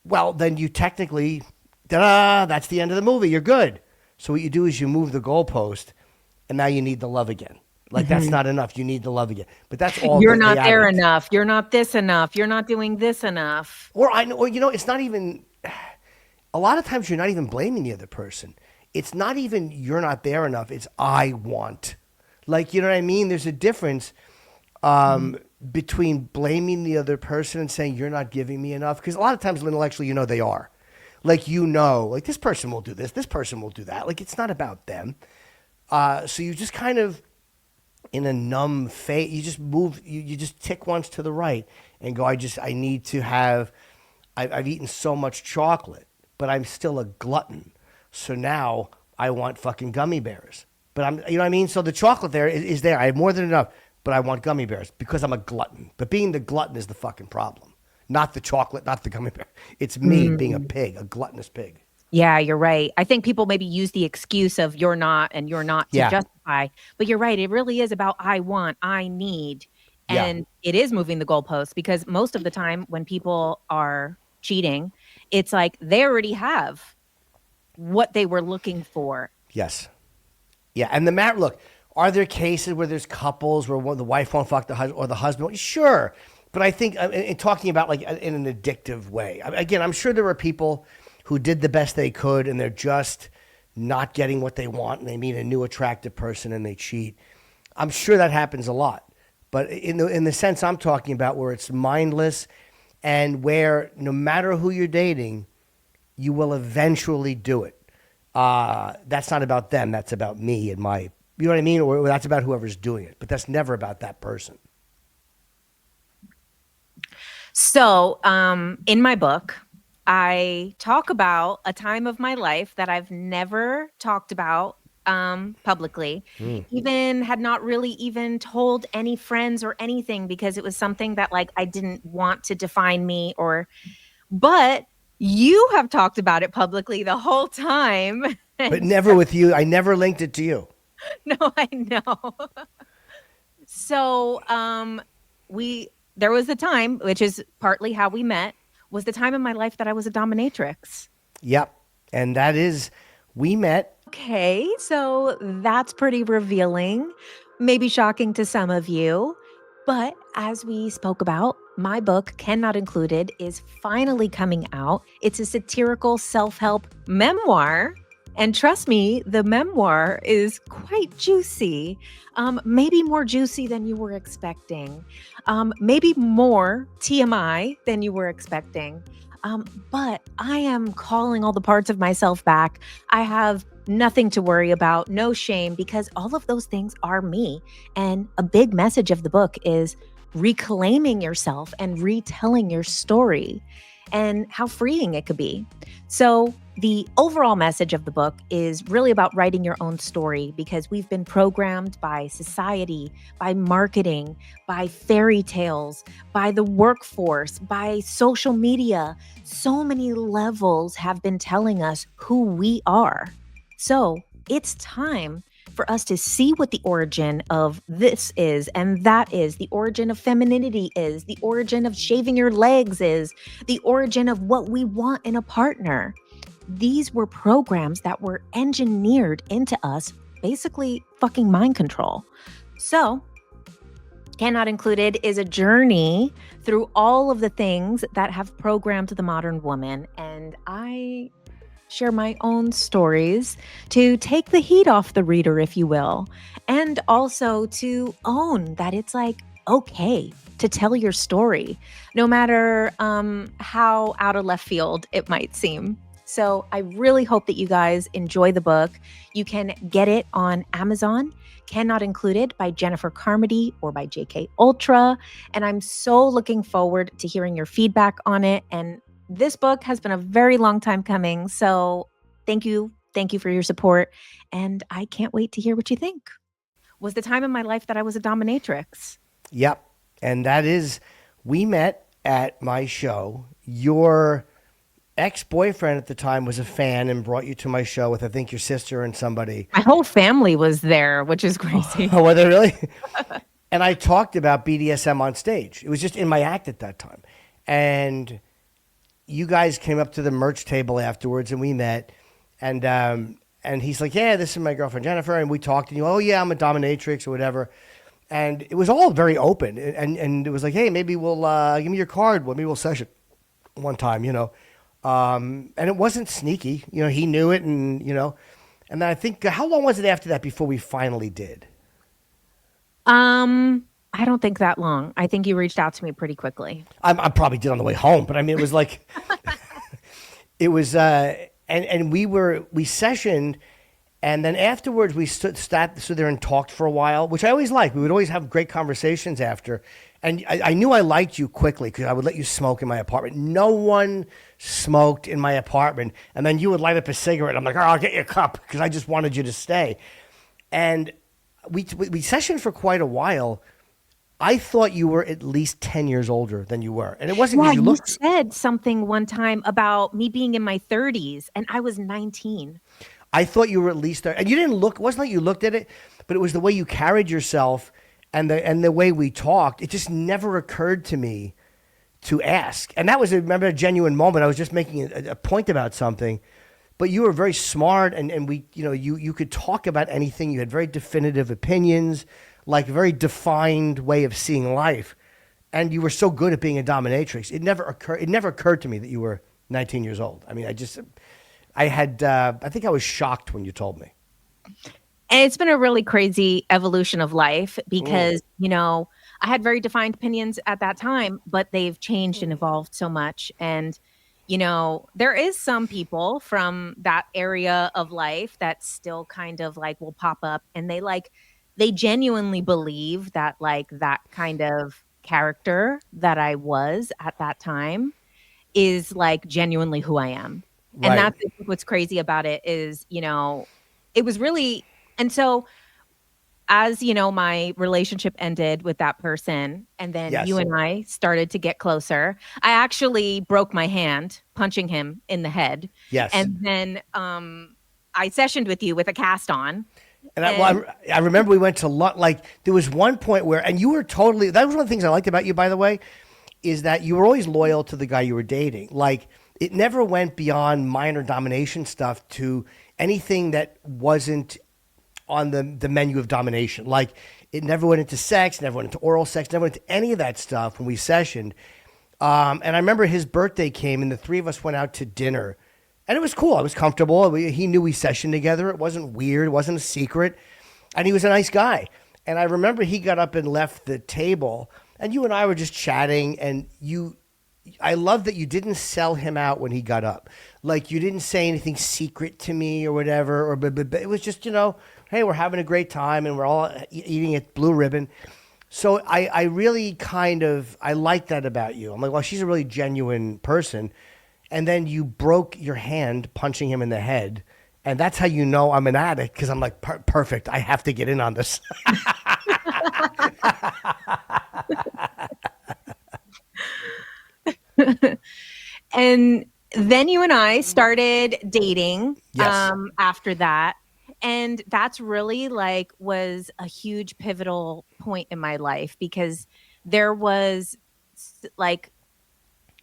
well, then you technically, that's the end of the movie. You're good. So what you do is you move the goalpost and now you need the love again. Like that's not enough. You need the love again. But that's all. You're not there enough. You're not this enough. You're not doing this enough. Or it's not even, a lot of times you're not even blaming the other person. It's not even you're not there enough. It's I want. Like, you know what I mean? There's a difference between blaming the other person and saying you're not giving me enough. Because a lot of times intellectually, they are. Like, like this person will do this. This person will do that. Like, it's not about them. So you just kind of, in a numb phase, you just move, you just tick once to the right and go, I need to have, I've eaten so much chocolate, but I'm still a glutton. So now I want fucking gummy bears. But you know what I mean? So the chocolate there is there. I have more than enough, but I want gummy bears because I'm a glutton. But being the glutton is the fucking problem. Not the chocolate, not the gummy bear. It's me being a pig, a gluttonous pig. Yeah, you're right. I think people maybe use the excuse of you're not to justify. But you're right. It really is about I want, I need. And it is moving the goalposts because most of the time when people are cheating, it's like they already have what they were looking for. Yes. Yeah. And look, are there cases where there's couples where the wife won't fuck the husband or the husband? Sure. But I think in talking about like in an addictive way, again, I'm sure there are people who did the best they could and they're just not getting what they want and they meet a new attractive person and they cheat. I'm sure that happens a lot. But in the sense I'm talking about where it's mindless and where no matter who you're dating, you will eventually do it. That's not about them. That's about me and my, you know what I mean? Or that's about whoever's doing it. But that's never about that person. So in my book, I talk about a time of my life that I've never talked about publicly, even had not really even told any friends or anything because it was something that like I didn't want to define me but you have talked about it publicly the whole time. But never with you. I never linked it to you. No, I know. So there was a time, which is partly how we met, was the time in my life that I was a dominatrix. Yep. And we met. Okay, so that's pretty revealing, maybe shocking to some of you. But as we spoke about, my book, Ken Not Included, is finally coming out. It's a satirical self-help memoir. And trust me, the memoir is quite juicy, maybe more juicy than you were expecting, maybe more TMI than you were expecting. But I am calling all the parts of myself back. I have nothing to worry about, no shame, because all of those things are me. And a big message of the book is reclaiming yourself and retelling your story and how freeing it could be. So the overall message of the book is really about writing your own story because we've been programmed by society, by marketing, by fairy tales, by the workforce, by social media. So many levels have been telling us who we are. So it's time for us to see what the origin of this is and that is, the origin of femininity is, the origin of shaving your legs is, the origin of what we want in a partner. These were programs that were engineered into us, basically fucking mind control. So, Cannot Included is a journey through all of the things that have programmed the modern woman, and I share my own stories to take the heat off the reader, if you will, and also to own that it's like okay to tell your story, no matter how out of left field it might seem. So I really hope that you guys enjoy the book. You can get it on Amazon, Cannot Included by Jennifer Carmody or by JK Ultra. And I'm so looking forward to hearing your feedback on it. And this book has been a very long time coming. So thank you. Thank you for your support. And I can't wait to hear what you think. Was the time in my life that I was a dominatrix. Yep. And that is, we met at my show. Your ex-boyfriend at the time was a fan and brought you to my show with, I think, your sister and somebody. My whole family was there, which is crazy. Oh, were they really? And I talked about BDSM on stage. It was just in my act at that time. And you guys came up to the merch table afterwards and we met. And he's like, yeah, this is my girlfriend, Jennifer. And we talked and you, oh yeah, I'm a dominatrix or whatever. And it was all very open. And it was like, hey, maybe we'll, give me your card. Maybe we'll session one time, and it wasn't sneaky, he knew it and, and then I think, how long was it after that before we finally did? I don't think that long. I think you reached out to me pretty quickly. I probably did on the way home, but I mean, it was like, it was, and we sessioned, and then afterwards we stood there and talked for a while, which I always liked. We would always have great conversations after. And I knew I liked you quickly because I would let you smoke in my apartment. No one smoked in my apartment. And then you would light up a cigarette. I'm like, oh, I'll get you a cup because I just wanted you to stay. And we sessioned for quite a while. I thought you were at least 10 years older than you were. And it wasn't because you looked. You said something one time about me being in my 30s and I was 19. I thought you were at least there. And you didn't look, it wasn't like you looked at it, but it was the way you carried yourself and the way we talked. It just never occurred to me to ask. And that was, remember, a genuine moment. I was just making a point about something. But you were very smart and we, you could talk about anything. You had very definitive opinions, like a very defined way of seeing life. And you were so good at being a dominatrix. It never occurred to me that you were 19 years old. I mean, I think I was shocked when you told me. And it's been a really crazy evolution of life because, I had very defined opinions at that time, but they've changed and evolved so much. And, there is some people from that area of life that still kind of like will pop up and they genuinely believe that like that kind of character that I was at that time is like genuinely who I am. Right. And that's what's crazy about it is, it was really, and so as my relationship ended with that person and then you and I started to get closer, I actually broke my hand punching him in the head. Yes. And then I sessioned with you with a cast on. And I remember we went to like there was one point where, and you were totally, that was one of the things I liked about you, by the way, is that you were always loyal to the guy you were dating. Like it never went beyond minor domination stuff to anything that wasn't on the menu of domination. Like it never went into sex, never went into oral sex, never went into any of that stuff when we sessioned. And I remember his birthday came and the three of us went out to dinner and it was cool. It was comfortable. He knew we sessioned together. It wasn't weird. It wasn't a secret. And he was a nice guy. And I remember he got up and left the table and you and I were just chatting and I love that you didn't sell him out when he got up. Like you didn't say anything secret to me or whatever, but it was just, hey, we're having a great time and we're all eating at Blue Ribbon. So I really I like that about you. I'm like, well, she's a really genuine person. And then you broke your hand punching him in the head. And that's how you know I'm an addict because I'm like, perfect. I have to get in on this. And then you and I started dating after that. And that's really was a huge pivotal point in my life because there was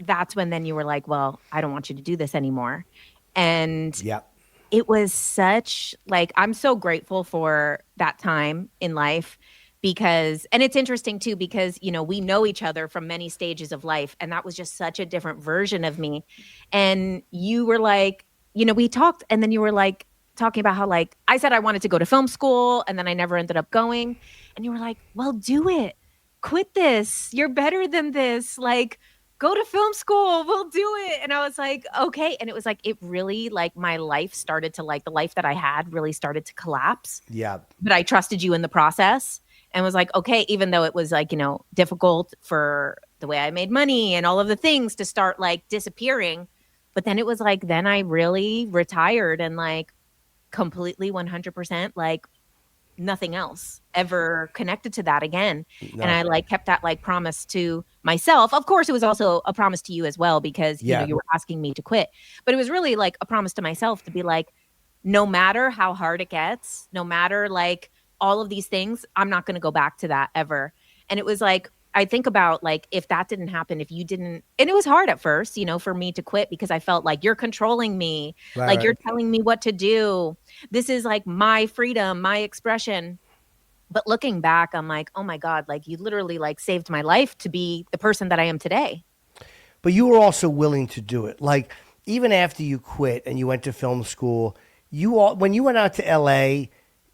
that's when then you were like, well, I don't want you to do this anymore. And it was such I'm so grateful for that time in life because, and it's interesting too, because, we know each other from many stages of life. And that was just such a different version of me. And you were we talked and then you were talking about how I said I wanted to go to film school and then I never ended up going. And you were like, well, do it. Quit this. You're better than this. go to film school. We'll do it. And I was like, okay. And it was like, it really like my life started to like the life that I had really started to collapse. Yeah. But I trusted you in the process and was like, okay, even though it was like, difficult for the way I made money and all of the things to start like disappearing. But then it was like, then I really retired and like completely 100% like nothing else ever connected to that again. No. And I like kept that like promise to myself. Of course, it was also a promise to you as well, because Yeah. you were asking me to quit. But it was really like a promise to myself to be like, no matter how hard it gets, no matter like all of these things, I'm not going to go back to that ever. And it was like, I think about like if that didn't happen, if you didn't, and it was hard at first, for me to quit because I felt like you're controlling me, like you're telling me what to do. This is like my freedom, my expression. But looking back, I'm like, oh my God, like you literally like saved my life to be the person that I am today. But you were also willing to do it. Like even after you quit and you went to film school, when you went out to LA,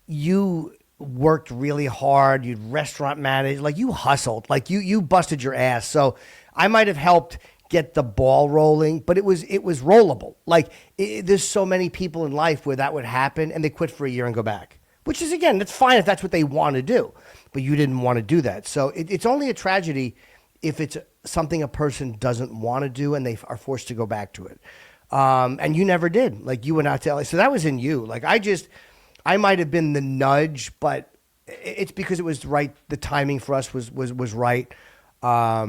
you worked really hard. You'd restaurant manage, like you hustled, like you busted your ass. So I might have helped get the ball rolling, but it was rollable. Like there's so many people in life where that would happen and they quit for a year and go back, which is, again, that's fine if that's what they want to do, but you didn't want to do that. So it's only a tragedy if it's something a person doesn't want to do and they are forced to go back to it. And you never did. Like you went out to LA. So that was in you. Like I might have been the nudge, but it's because it was right. The timing for us was right. But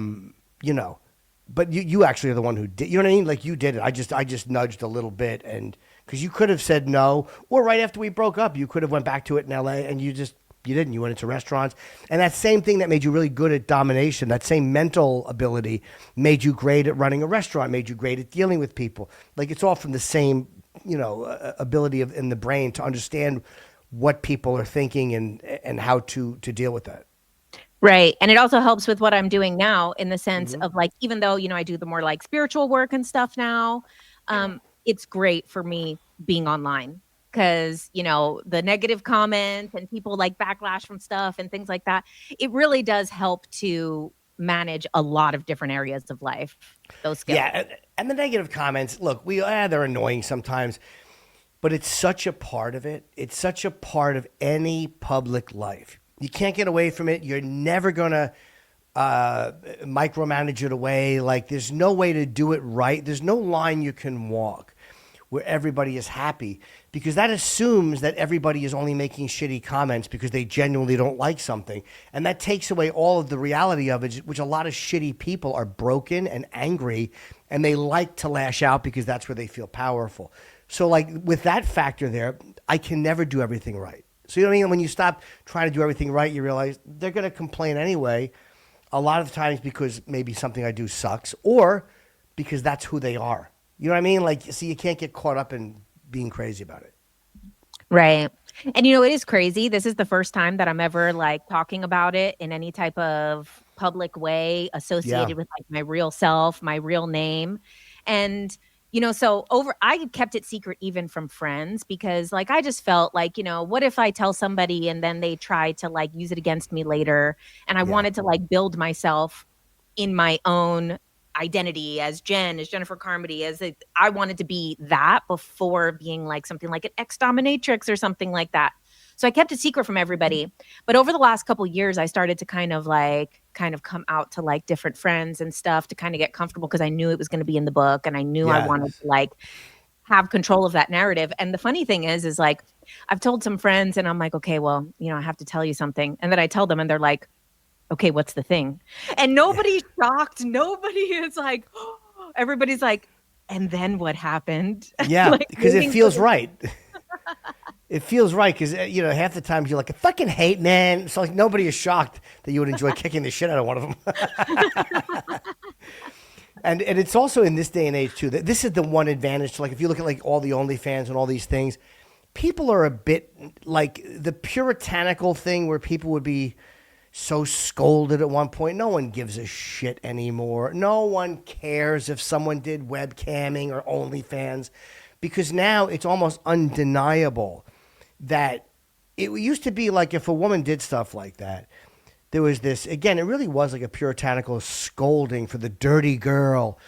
you actually are the one who did, you know what I mean? Like you did it. I just nudged a little bit, and because you could have said no, or right after we broke up, you could have went back to it in LA, and you didn't. You went into restaurants, and that same thing that made you really good at domination, that same mental ability made you great at running a restaurant, made you great at dealing with people. Like it's all from the same, ability in the brain to understand what people are thinking and how to deal with that. Right. And it also helps with what I'm doing now in the sense of like, even though, I do the more like spiritual work and stuff now, it's great for me being online because, the negative comments and people like backlash from stuff and things like that, it really does help to manage a lot of different areas of life, those skills. Yeah. And the negative comments, look, they're annoying sometimes, but it's such a part of it. It's such a part of any public life. You can't get away from it. You're never going to micromanage it away. Like there's no way to do it right. There's no line you can walk where everybody is happy, because that assumes that everybody is only making shitty comments because they genuinely don't like something. And that takes away all of the reality of it, which a lot of shitty people are broken and angry, and they like to lash out because that's where they feel powerful. So like with that factor there, I can never do everything right. So you know what I mean? When you stop trying to do everything right, you realize they're going to complain anyway, a lot of times because maybe something I do sucks or because that's who they are. You know what I mean? Like, see, you can't get caught up in being crazy about it. Right. And it is crazy. This is the first time that I'm ever like talking about it in any type of public way associated with like my real self, my real name. And so I kept it secret even from friends because like, I just felt like, what if I tell somebody and then they try to like use it against me later? And I wanted to like build myself in my own identity as Jenn, as Jennifer Carmody, I wanted to be that before being like something like an ex-dominatrix or something like that. So I kept it secret from everybody. But over the last couple of years, I started to kind of come out to like different friends and stuff to kind of get comfortable because I knew it was going to be in the book and I knew I wanted to like have control of that narrative. And the funny thing is like I've told some friends and I'm like, okay, well, I have to tell you something. And then I tell them and they're like, okay, what's the thing? And nobody's shocked. Nobody is like, everybody's like, and then what happened? Yeah, like, because it feels right. It feels right because, half the times you're like, I fucking hate men. So like nobody is shocked that you would enjoy kicking the shit out of one of them. And it's also in this day and age too, that this is the one advantage to like, if you look at like all the OnlyFans and all these things, people are a bit like the puritanical thing where people would be so scolded at one point. No one gives a shit anymore. No one cares if someone did webcamming or OnlyFans, because now it's almost undeniable that it used to be like if a woman did stuff like that, there was this, again, it really was like a puritanical scolding for the dirty girl.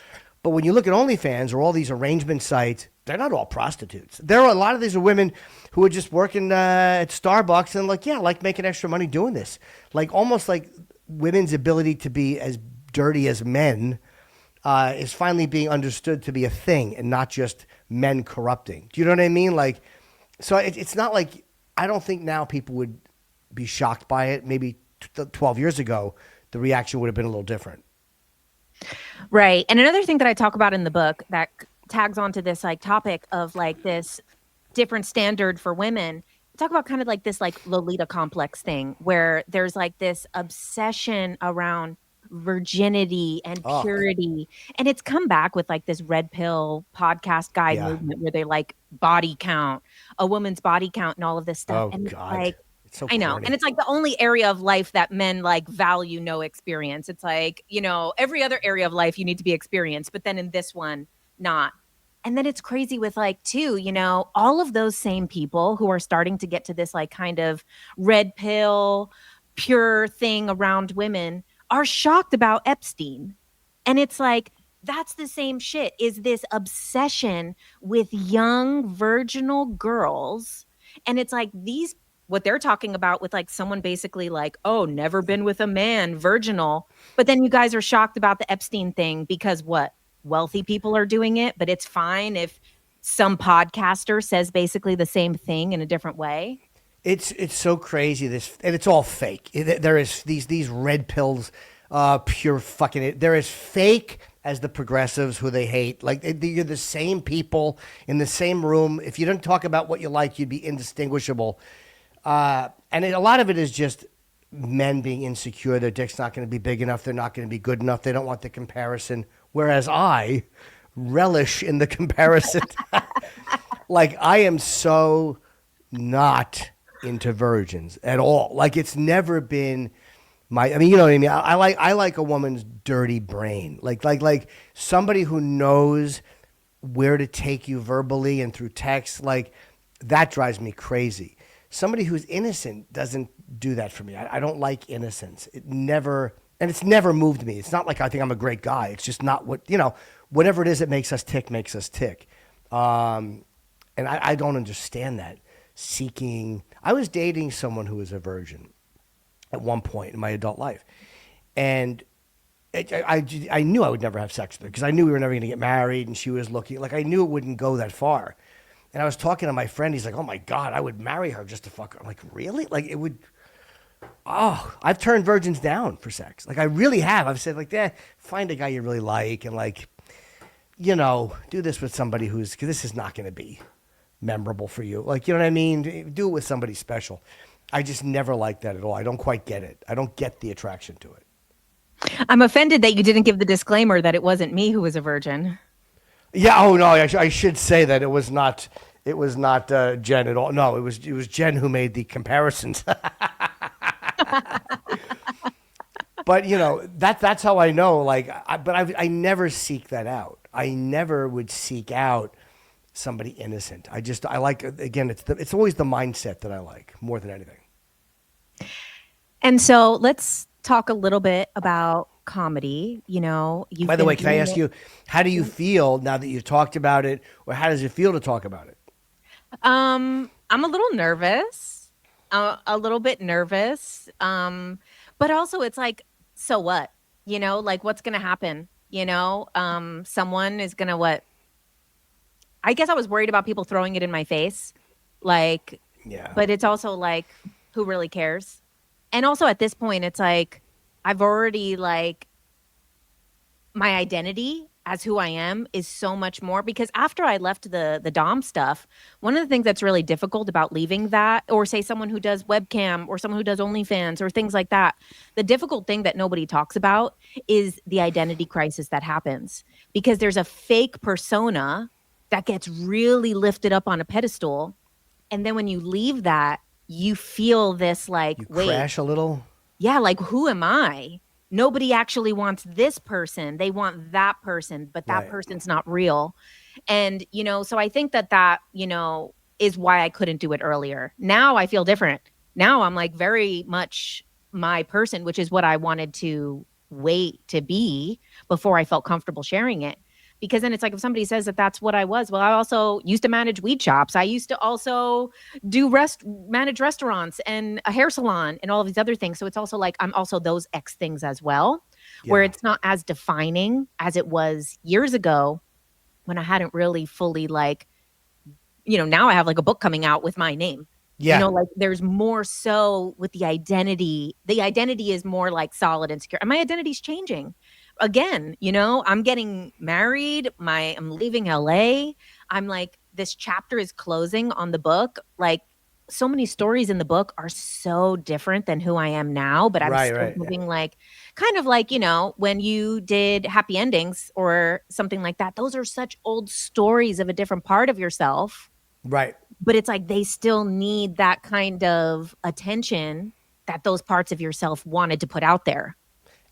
But when you look at OnlyFans or all these arrangement sites, they're not all prostitutes. There are a lot of these are women who are just working at Starbucks and like, yeah, like making extra money doing this. Like almost like women's ability to be as dirty as men is finally being understood to be a thing and not just men corrupting. Do you know what I mean? Like, so it's not like, I don't think now people would be shocked by it. Maybe 12 years ago, the reaction would have been a little different. Right. And another thing that I talk about in the book that tags onto this like topic of like this different standard for women, I talk about kind of like this like Lolita complex thing where there's like this obsession around virginity and Oh, purity. And it's come back with like this red pill podcast guide yeah. movement where they like body count, a woman's body count and all of this stuff. Oh, And it's God. like, It's so I know. corny. And it's like the only area of life that men like value no experience. It's like, every other area of life you need to be experienced, but then in this one, not. And then it's crazy with like, too, all of those same people who are starting to get to this like kind of red pill, pure thing around women are shocked about Epstein. And it's like, that's the same shit, is this obsession with young virginal girls. And it's like what they're talking about with like someone basically like, oh, never been with a man, virginal. But then you guys are shocked about the Epstein thing because what? Wealthy people are doing it, but it's fine if some podcaster says basically the same thing in a different way. It's so crazy. And it's all fake. There is these red pills, pure fucking. They're as fake as the progressives who they hate. Like you're the same people in the same room. If you didn't talk about what you like, you'd be indistinguishable. And a lot of it is just men being insecure. Their dick's not going to be big enough. They're not going to be good enough. They don't want the comparison. Whereas I relish in the comparison. Like I am so not into virgins at all. Like it's never been I mean, you know what I mean? I like a woman's dirty brain. Like somebody who knows where to take you verbally and through text. Like that drives me crazy. Somebody who's innocent doesn't do that for me. I don't like innocence. It's never moved me. It's not like I think I'm a great guy. It's just not whatever it is that makes us tick. And I don't understand that. I was dating someone who was a virgin at one point in my adult life. And I knew I would never have sex with her because I knew we were never going to get married and she was looking, like I knew it wouldn't go that far. And I was talking to my friend. He's like, oh my God, I would marry her just to fuck her. I'm like, really? Like it would, I've turned virgins down for sex. Like I really have. I've said like, find a guy you really like and like, do this with somebody because this is not going to be memorable for you. Like, you know what I mean? Do it with somebody special. I just never liked that at all. I don't quite get it. I don't get the attraction to it. I'm offended that you didn't give the disclaimer that it wasn't me who was a virgin. Yeah. Oh no, I should say that it was not Jenn at all. No, it was Jenn who made the comparisons. But that's how I know. Like, I never seek that out. I never would seek out somebody innocent. I like, again, it's always the mindset that I like more than anything. And so let's talk a little bit about comedy. By the way, can I ask you, how do you feel now that you've talked about it, or how does it feel to talk about it? I'm a little nervous, a little bit nervous. But also it's like, so what? Like what's going to happen? Someone is going to what? I guess I was worried about people throwing it in my face. Like, yeah. But it's also like, who really cares? And also at this point, it's like, I've already like, my identity as who I am is so much more, because after I left the Domme stuff, one of the things that's really difficult about leaving that, or say someone who does webcam or someone who does OnlyFans or things like that, the difficult thing that nobody talks about is the identity crisis that happens, because there's a fake persona that gets really lifted up on a pedestal. And then when you leave that, you feel this like, you wait, crash a little. Yeah. Like, who am I? Nobody actually wants this person. They want that person, but that Right. person's not real. And, so I think that, is why I couldn't do it earlier. Now I feel different. Now I'm like very much my person, which is what I wanted to wait to be before I felt comfortable sharing it. Because then it's like if somebody says that that's what I was, well, I also used to manage weed shops. I used to also manage restaurants and a hair salon and all of these other things. So it's also like I'm also those X things as well, where Yeah. it's not as defining as it was years ago when I hadn't really fully like, now I have like a book coming out with my name. Yeah. Like there's more so with the identity. The identity is more like solid and secure. And my identity's changing. Again, I'm getting married. I'm leaving LA. I'm like, this chapter is closing on the book. Like so many stories in the book are so different than who I am now, but I'm Right, still right. giving like kind of like, when you did happy endings or something like that. Those are such old stories of a different part of yourself, Right. but it's like they still need that kind of attention that those parts of yourself wanted to put out there.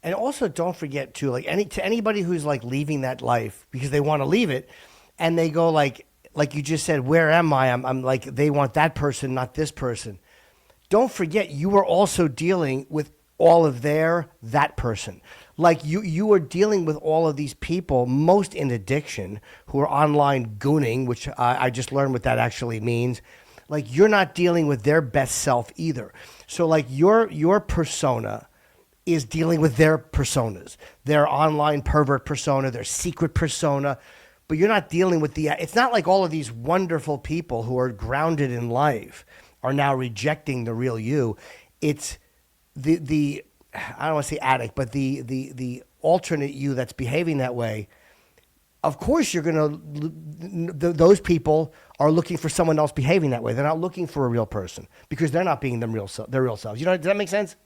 And also, don't forget too, like anybody who's like leaving that life because they want to leave it, and they go like you just said, where am I? I'm like they want that person, not this person. Don't forget, you are also dealing with all of that person. Like you are dealing with all of these people, most in addiction, who are online gooning, which I just learned what that actually means. Like you're not dealing with their best self either. So like your persona is dealing with their personas, their online pervert persona, their secret persona, but you're not dealing with it's not like all of these wonderful people who are grounded in life are now rejecting the real you. It's the I don't want to say addict, but the alternate you that's behaving that way. Of course, you're going to, those people are looking for someone else behaving that way. They're not looking for a real person because they're not being their real selves. Does that make sense?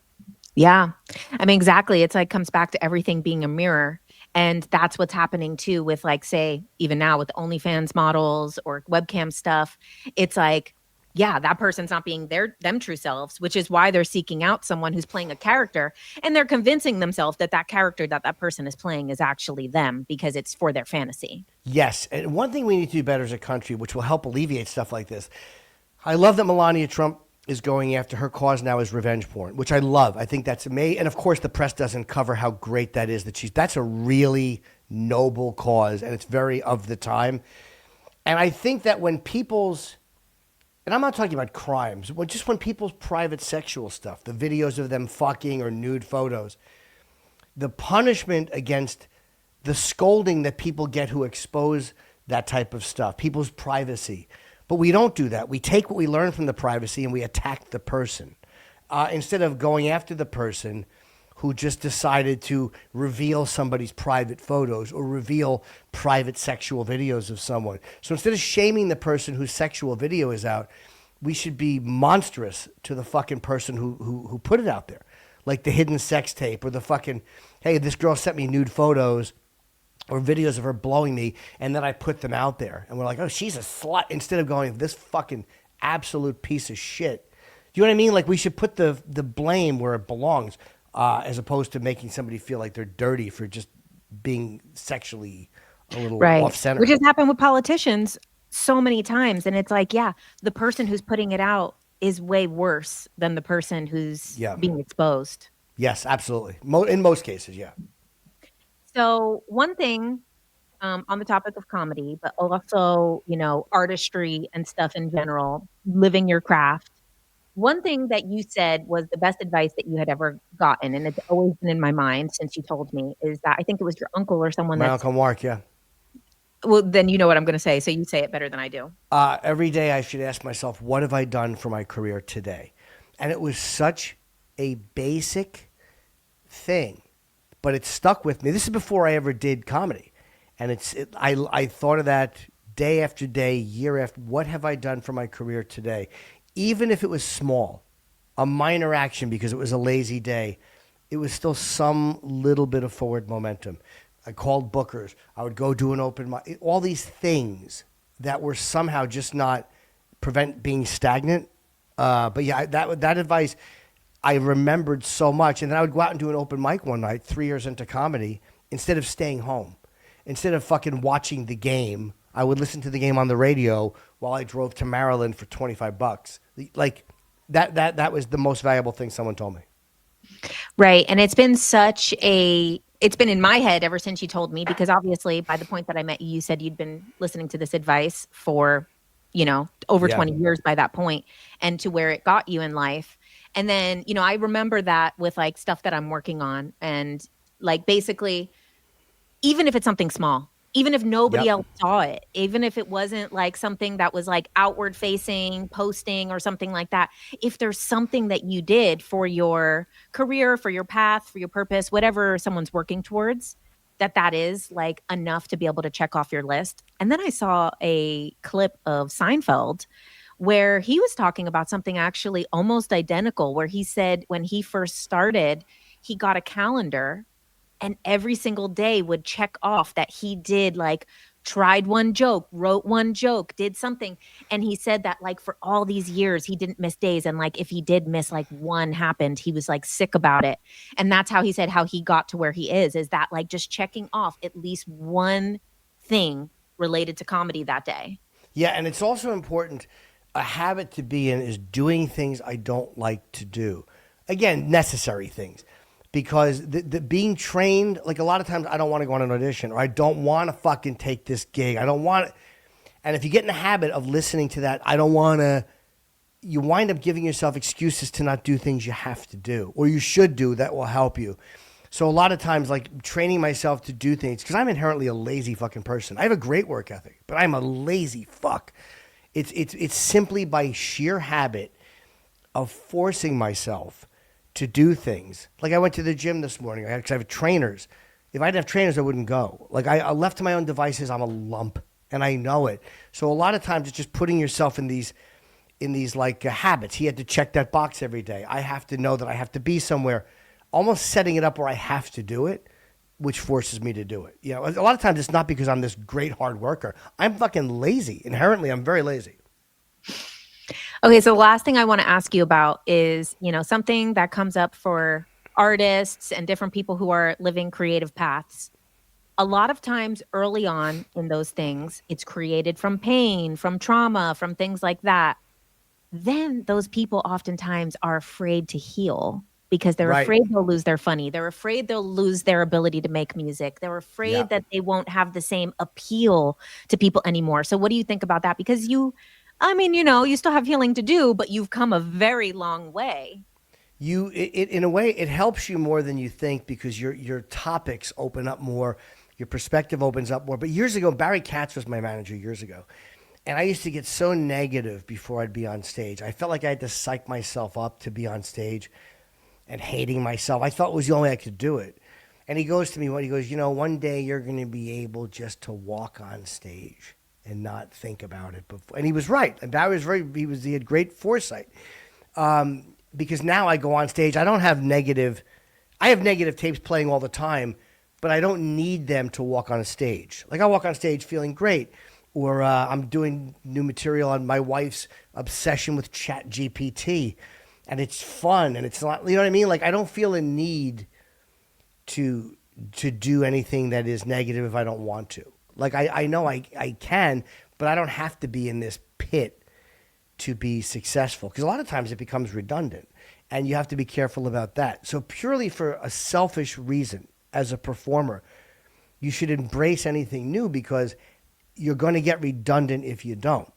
Yeah. I mean, exactly. It's like comes back to everything being a mirror. And that's what's happening too with like, say, even now with OnlyFans models or webcam stuff. It's like, yeah, that person's not being them true selves, which is why they're seeking out someone who's playing a character and they're convincing themselves that that character that person is playing is actually them because it's for their fantasy. Yes. And one thing we need to do better as a country, which will help alleviate stuff like this. I love that Melania Trump is going after her cause now is revenge porn, which I love. I think that's amazing. And of course, the press doesn't cover how great that is. That's a really noble cause, and it's very of the time. And I think that when people's, and I'm not talking about crimes, but just when people's private sexual stuff, the videos of them fucking or nude photos, the punishment against the scolding that people get who expose that type of stuff, people's privacy. But we don't do that. We take what we learn from the privacy and we attack the person instead of going after the person who just decided to reveal somebody's private photos or reveal private sexual videos of someone. So instead of shaming the person whose sexual video is out, we should be monstrous to the fucking person who put it out there. Like the hidden sex tape or the fucking, hey, this girl sent me nude photos or videos of her blowing me, and then I put them out there. And we're like, oh, she's a slut, instead of going, this fucking absolute piece of shit. Do you know what I mean? Like, we should put the blame where it belongs, as opposed to making somebody feel like they're dirty for just being sexually a little Right. off-center. Which has happened with politicians so many times. And it's like, yeah, the person who's putting it out is way worse than the person who's being exposed. Yes, absolutely. In most cases, yeah. So one thing on the topic of comedy, but also, artistry and stuff in general, living your craft. One thing that you said was the best advice that you had ever gotten, and it's always been in my mind since you told me, is that I think it was your uncle or someone My that's, Uncle Mark, yeah. well, then you know what I'm going to say. So you say it better than I do. Every day I should ask myself, what have I done for my career today? And it was such a basic thing, but it stuck with me. This is before I ever did comedy. And I thought of that day after day, year after. What have I done for my career today? Even if it was small, a minor action because it was a lazy day, it was still some little bit of forward momentum. I called bookers. I would go do an open mic. All these things that were somehow just not prevent being stagnant. But yeah, that advice I remembered so much. And then I would go out and do an open mic one night, 3 years into comedy, instead of staying home. Instead of fucking watching the game, I would listen to the game on the radio while I drove to Maryland for $25. Like that was the most valuable thing someone told me. Right. And it's been in my head ever since you told me, because obviously by the point that I met you, you said you'd been listening to this advice for, over Yeah. 20 years by that point, and to where it got you in life. And then, I remember that with like stuff that I'm working on, and like basically, even if it's something small, even if nobody Yep. else saw it, even if it wasn't like something that was like outward facing, posting or something like that, if there's something that you did for your career, for your path, for your purpose, whatever someone's working towards, that is like enough to be able to check off your list. And then I saw a clip of Seinfeld where he was talking about something actually almost identical, where he said when he first started, he got a calendar and every single day would check off that he did like tried one joke, wrote one joke, did something. And he said that like for all these years he didn't miss days, and like if he did miss like one happened, he was like sick about it. And that's how he said how he got to where he is that like just checking off at least one thing related to comedy that day. Yeah, and it's also important. A habit to be in is doing things I don't like to do. Again, necessary things. Because the being trained, like a lot of times I don't want to go on an audition, or I don't want to fucking take this gig. I don't want it. And if you get in the habit of listening to that, I don't want to, you wind up giving yourself excuses to not do things you have to do or you should do that will help you. So a lot of times, like training myself to do things, because I'm inherently a lazy fucking person. I have a great work ethic, but I'm a lazy fuck. It's simply by sheer habit of forcing myself to do things. Like I went to the gym this morning because I have trainers. If I didn't have trainers, I wouldn't go. Like I left to my own devices, I'm a lump, and I know it. So a lot of times it's just putting yourself in these like habits. He had to check that box every day. I have to know that I have to be somewhere, almost setting it up where I have to do it, which forces me to do it. You know, a lot of times it's not because I'm this great hard worker. I'm fucking lazy. Inherently, I'm very lazy. Okay, so the last thing I want to ask you about is, something that comes up for artists and different people who are living creative paths. A lot of times early on in those things, it's created from pain, from trauma, from things like that. Then those people oftentimes are afraid to heal because they're Right. afraid they'll lose their funny. They're afraid they'll lose their ability to make music. They're Yeah. afraid that they won't have the same appeal to people anymore. So what do you think about that? Because you still have healing to do, but you've come a very long way. In a way, it helps you more than you think because your topics open up more, your perspective opens up more. But years ago, Barry Katz was my manager years ago. And I used to get so negative before I'd be on stage. I felt like I had to psych myself up to be on stage and hating myself. I thought it was the only way I could do it. And he goes to me, he goes, one day you're going to be able just to walk on stage and not think about it before. And he was right. And Barry was he had great foresight. Because now I go on stage, I have negative tapes playing all the time, but I don't need them to walk on a stage. Like I walk on stage feeling great. Or I'm doing new material on my wife's obsession with Chat GPT, and it's fun, and it's not, you know what I mean? Like I don't feel a need to do anything that is negative if I don't want to. Like I know I can, but I don't have to be in this pit to be successful because a lot of times it becomes redundant, and you have to be careful about that. So purely for a selfish reason, as a performer, you should embrace anything new because you're going to get redundant if you don't.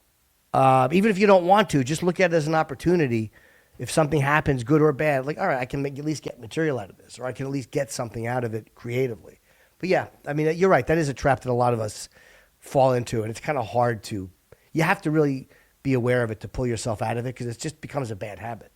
Even if you don't want to, just look at it as an opportunity. If something happens, good or bad, like, all right, I can at least get material out of this, or I can at least get something out of it creatively. But yeah, I mean, you're right. That is a trap that a lot of us fall into, and it's kind of hard to, you have to really be aware of it to pull yourself out of it because it just becomes a bad habit.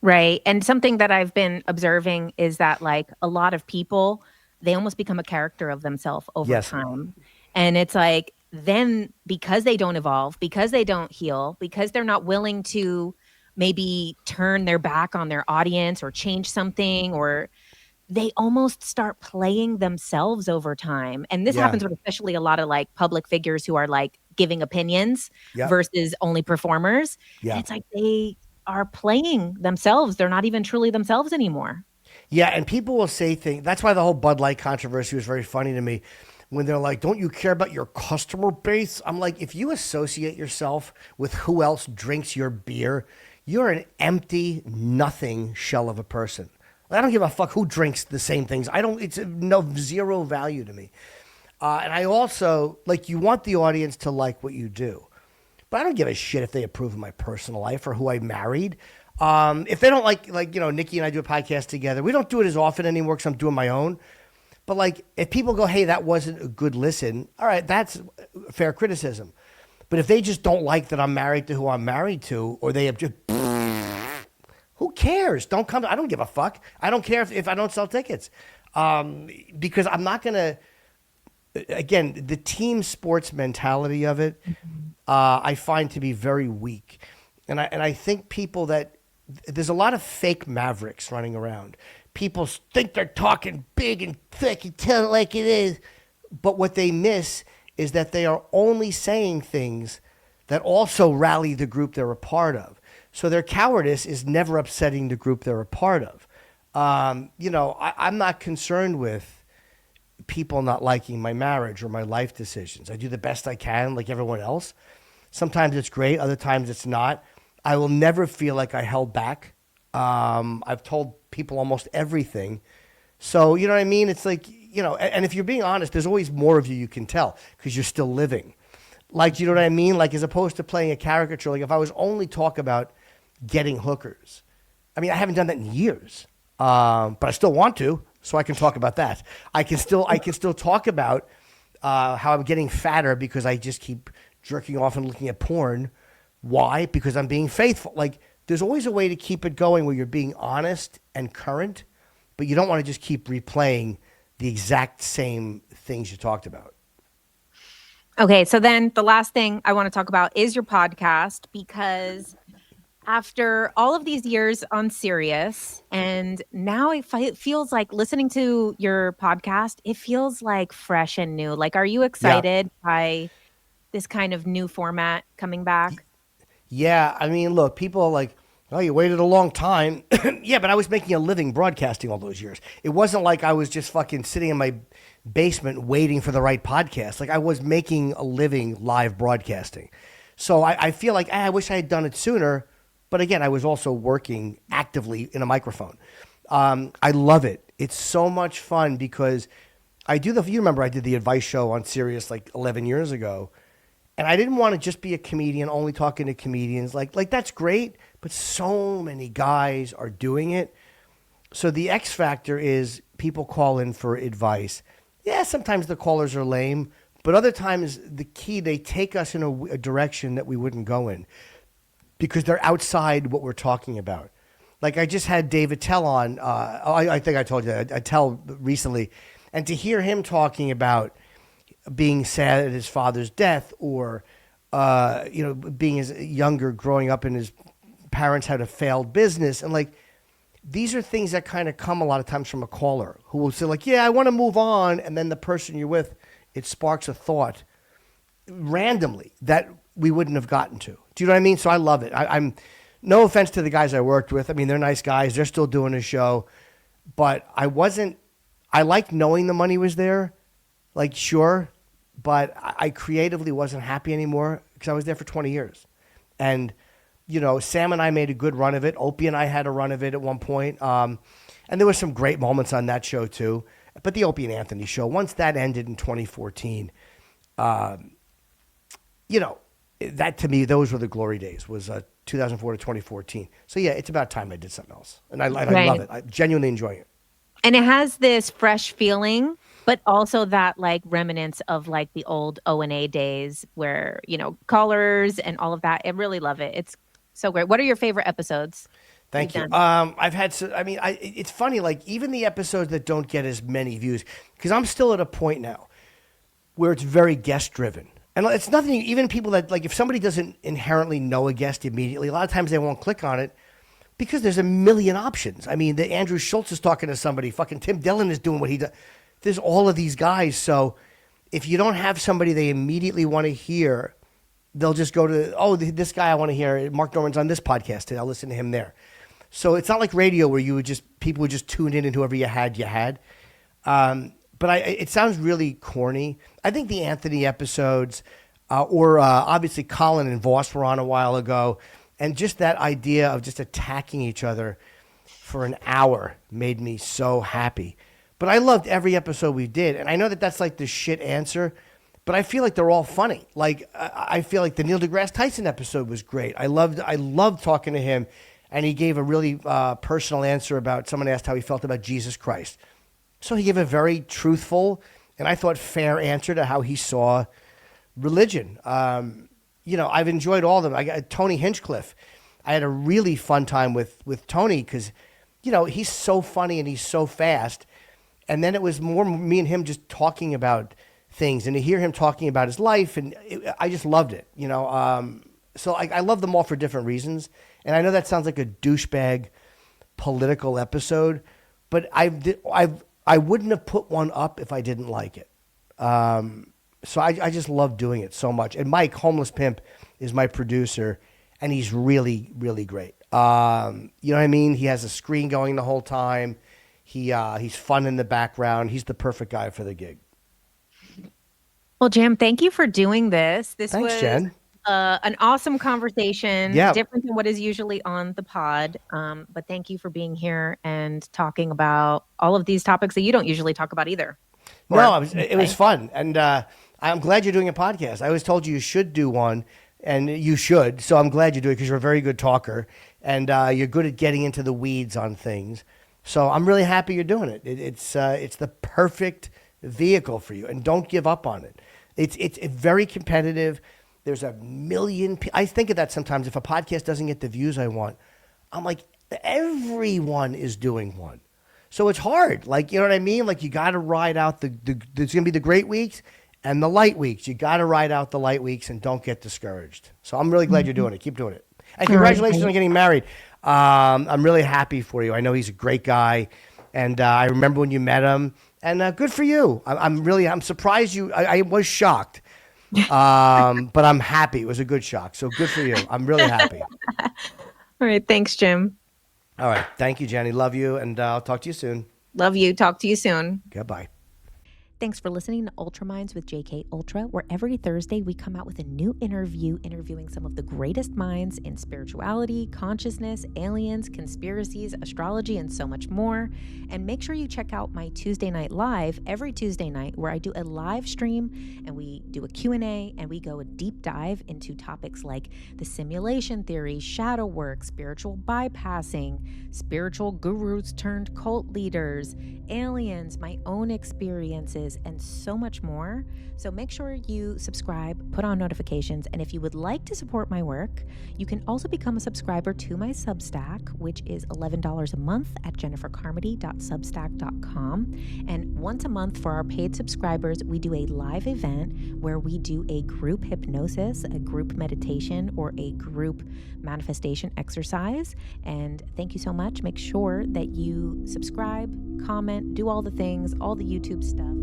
Right. And something that I've been observing is that like a lot of people, they almost become a character of themselves over Yes. time. And it's like, then because they don't evolve, because they don't heal, because they're not willing to maybe turn their back on their audience or change something, or they almost start playing themselves over time. And this Yeah. happens with especially a lot of like public figures who are like giving opinions Yep. versus only performers. Yeah. And it's like they are playing themselves. They're not even truly themselves anymore. Yeah, and people will say things. That's why the whole Bud Light controversy was very funny to me. When they're like, don't you care about your customer base? I'm like, if you associate yourself with who else drinks your beer, you're an empty, nothing shell of a person. I don't give a fuck who drinks the same things. I don't. It's zero value to me. And I also like you want the audience to like what you do, but I don't give a shit if they approve of my personal life or who I married. If they don't like Nikki and I do a podcast together. We don't do it as often anymore because I'm doing my own. But like, if people go, hey, that wasn't a good listen, all right, that's fair criticism. But if they just don't like that I'm married to who I'm married to, or they have just, who cares? Don't come. I don't give a fuck. I don't care if I don't sell tickets, because I'm not gonna. Again, the team sports mentality of it, I find to be very weak, and I think people that there's a lot of fake mavericks running around. People think they're talking big and thick and tell it like it is, but what they miss is that they are only saying things that also rally the group they're a part of. So their cowardice is never upsetting the group they're a part of. I'm not concerned with people not liking my marriage or my life decisions. I do the best I can, like everyone else. Sometimes it's great, other times it's not. I will never feel like I held back. I've told people almost everything. So, you know what I mean? It's like, and if you're being honest, there's always more of you can tell because you're still living. Like, you know what I mean? Like, as opposed to playing a caricature, like if I was only talk about getting hookers, I mean, I haven't done that in years, but I still want to, so I can talk about that. I can still talk about how I'm getting fatter because I just keep jerking off and looking at porn. Why? Because I'm being faithful. Like, there's always a way to keep it going where you're being honest and current, but you don't want to just keep replaying the exact same things you talked about. Okay, so then the last thing I want to talk about is your podcast, because after all of these years on Sirius, and now it feels like listening to your podcast, it feels like fresh and new. Like, are you excited by this kind of new format coming back? Yeah, I mean, look, people are like, oh, you waited a long time. Yeah, but I was making a living broadcasting all those years. It wasn't like I was just fucking sitting in my basement waiting for the right podcast. Like, I was making a living live broadcasting. So I feel like, I wish I had done it sooner. But again, I was also working actively in a microphone. I love it. It's so much fun because you remember I did the advice show on Sirius like 11 years ago. And I didn't want to just be a comedian, only talking to comedians. Like that's great, but so many guys are doing it. So the X factor is people call in for advice. Yeah, sometimes the callers are lame, but other times they take us in a direction that we wouldn't go in because they're outside what we're talking about. Like I just had David Tell on, I think I told you that, I Tell recently, and to hear him talking about being sad at his father's death or, being as younger, growing up and his parents had a failed business. And like, these are things that kind of come a lot of times from a caller who will say like, yeah, I want to move on. And then the person you're with, it sparks a thought randomly that we wouldn't have gotten to. Do you know what I mean? So I love it. I'm no offense to the guys I worked with. I mean, they're nice guys. They're still doing a show, but I liked knowing the money was there. Like, sure. But I creatively wasn't happy anymore because I was there for 20 years. And, Sam and I made a good run of it. Opie and I had a run of it at one point. And there were some great moments on that show too. But the Opie and Anthony show, once that ended in 2014, that to me, those were the glory days, was 2004 to 2014. So yeah, it's about time I did something else. And I love it. I'm genuinely enjoying it. And it has this fresh feeling, but also that like remnants of like the old O&A days where, callers and all of that. I really love it. It's so great. What are your favorite episodes? Thank you. I've had, it's funny, like even the episodes that don't get as many views, because I'm still at a point now where it's very guest driven. And it's nothing, even people that like, if somebody doesn't inherently know a guest immediately, a lot of times they won't click on it. Because there's a million options. I mean, Andrew Schultz is talking to somebody. Fucking Tim Dillon is doing what he does. There's all of these guys. So if you don't have somebody they immediately want to hear, they'll just go to, this guy I want to hear. Mark Norman's on this podcast, and I'll listen to him there. So it's not like radio where people would just tune in and whoever you had. But it sounds really corny. I think the Anthony episodes, or obviously Colin and Voss were on a while ago. And just that idea of just attacking each other, for an hour made me so happy. But I loved every episode we did. And I know that that's like the shit answer, but I feel like they're all funny. Like, I feel like the Neil deGrasse Tyson episode was great. I loved talking to him, and he gave a really personal answer about, someone asked how he felt about Jesus Christ. So he gave a very truthful and I thought fair answer to how he saw religion. I've enjoyed all of them. I got Tony Hinchcliffe. I had a really fun time with Tony because, he's so funny and he's so fast. And then it was more me and him just talking about things, and to hear him talking about his life, and I just loved it. So I love them all for different reasons. And I know that sounds like a douchebag political episode, but I wouldn't have put one up if I didn't like it. So I just love doing it so much. And Mike, Homeless Pimp, is my producer, and he's really, really great. You know what I mean? He has a screen going the whole time. He's fun in the background. He's the perfect guy for the gig. Well, Jam, thank you for doing this. This Thanks, was Jen. An awesome conversation, Yeah. different than what is usually on the pod. But thank you for being here and talking about all of these topics that you don't usually talk about either. No, it was fun. And I'm glad you're doing a podcast. I always told you should do one, and you should. So I'm glad you do it because you're a very good talker, and you're good at getting into the weeds on things. So I'm really happy you're doing it. It's the perfect vehicle for you, and don't give up on it. It's very competitive. There's a million. I think of that sometimes. If a podcast doesn't get the views I want, I'm like, everyone is doing one. So it's hard. Like, you know what I mean? Like, you got to ride out there's going to be the great weeks and the light weeks. You got to ride out the light weeks and don't get discouraged. So I'm really glad you're doing it. Keep doing it. And congratulations on getting married. I'm really happy for you. I know he's a great guy, and I remember when you met him. And good for you. I'm surprised you. I was shocked, but I'm happy. It was a good shock. So good for you. I'm really happy. All right, thanks, Jim. All right, thank you, Jenny. Love you, and I'll talk to you soon. Love you. Talk to you soon. Goodbye. Thanks for listening to Ultra Minds with JK Ultra, where every Thursday we come out with a new interviewing some of the greatest minds in spirituality, consciousness, aliens, conspiracies, astrology, and so much more. And make sure you check out my Tuesday Night Live every Tuesday night, where I do a live stream and we do a Q&A and we go a deep dive into topics like the simulation theory, shadow work, spiritual bypassing, spiritual gurus turned cult leaders, aliens, my own experiences, and so much more. So make sure you subscribe, put on notifications, and if you would like to support my work, you can also become a subscriber to my Substack, which is $11 a month at jennifercarmody.substack.com. And once a month for our paid subscribers, we do a live event where we do a group hypnosis, a group meditation, or a group manifestation exercise. And thank you so much. Make sure that you subscribe, comment, do all the things, all the YouTube stuff.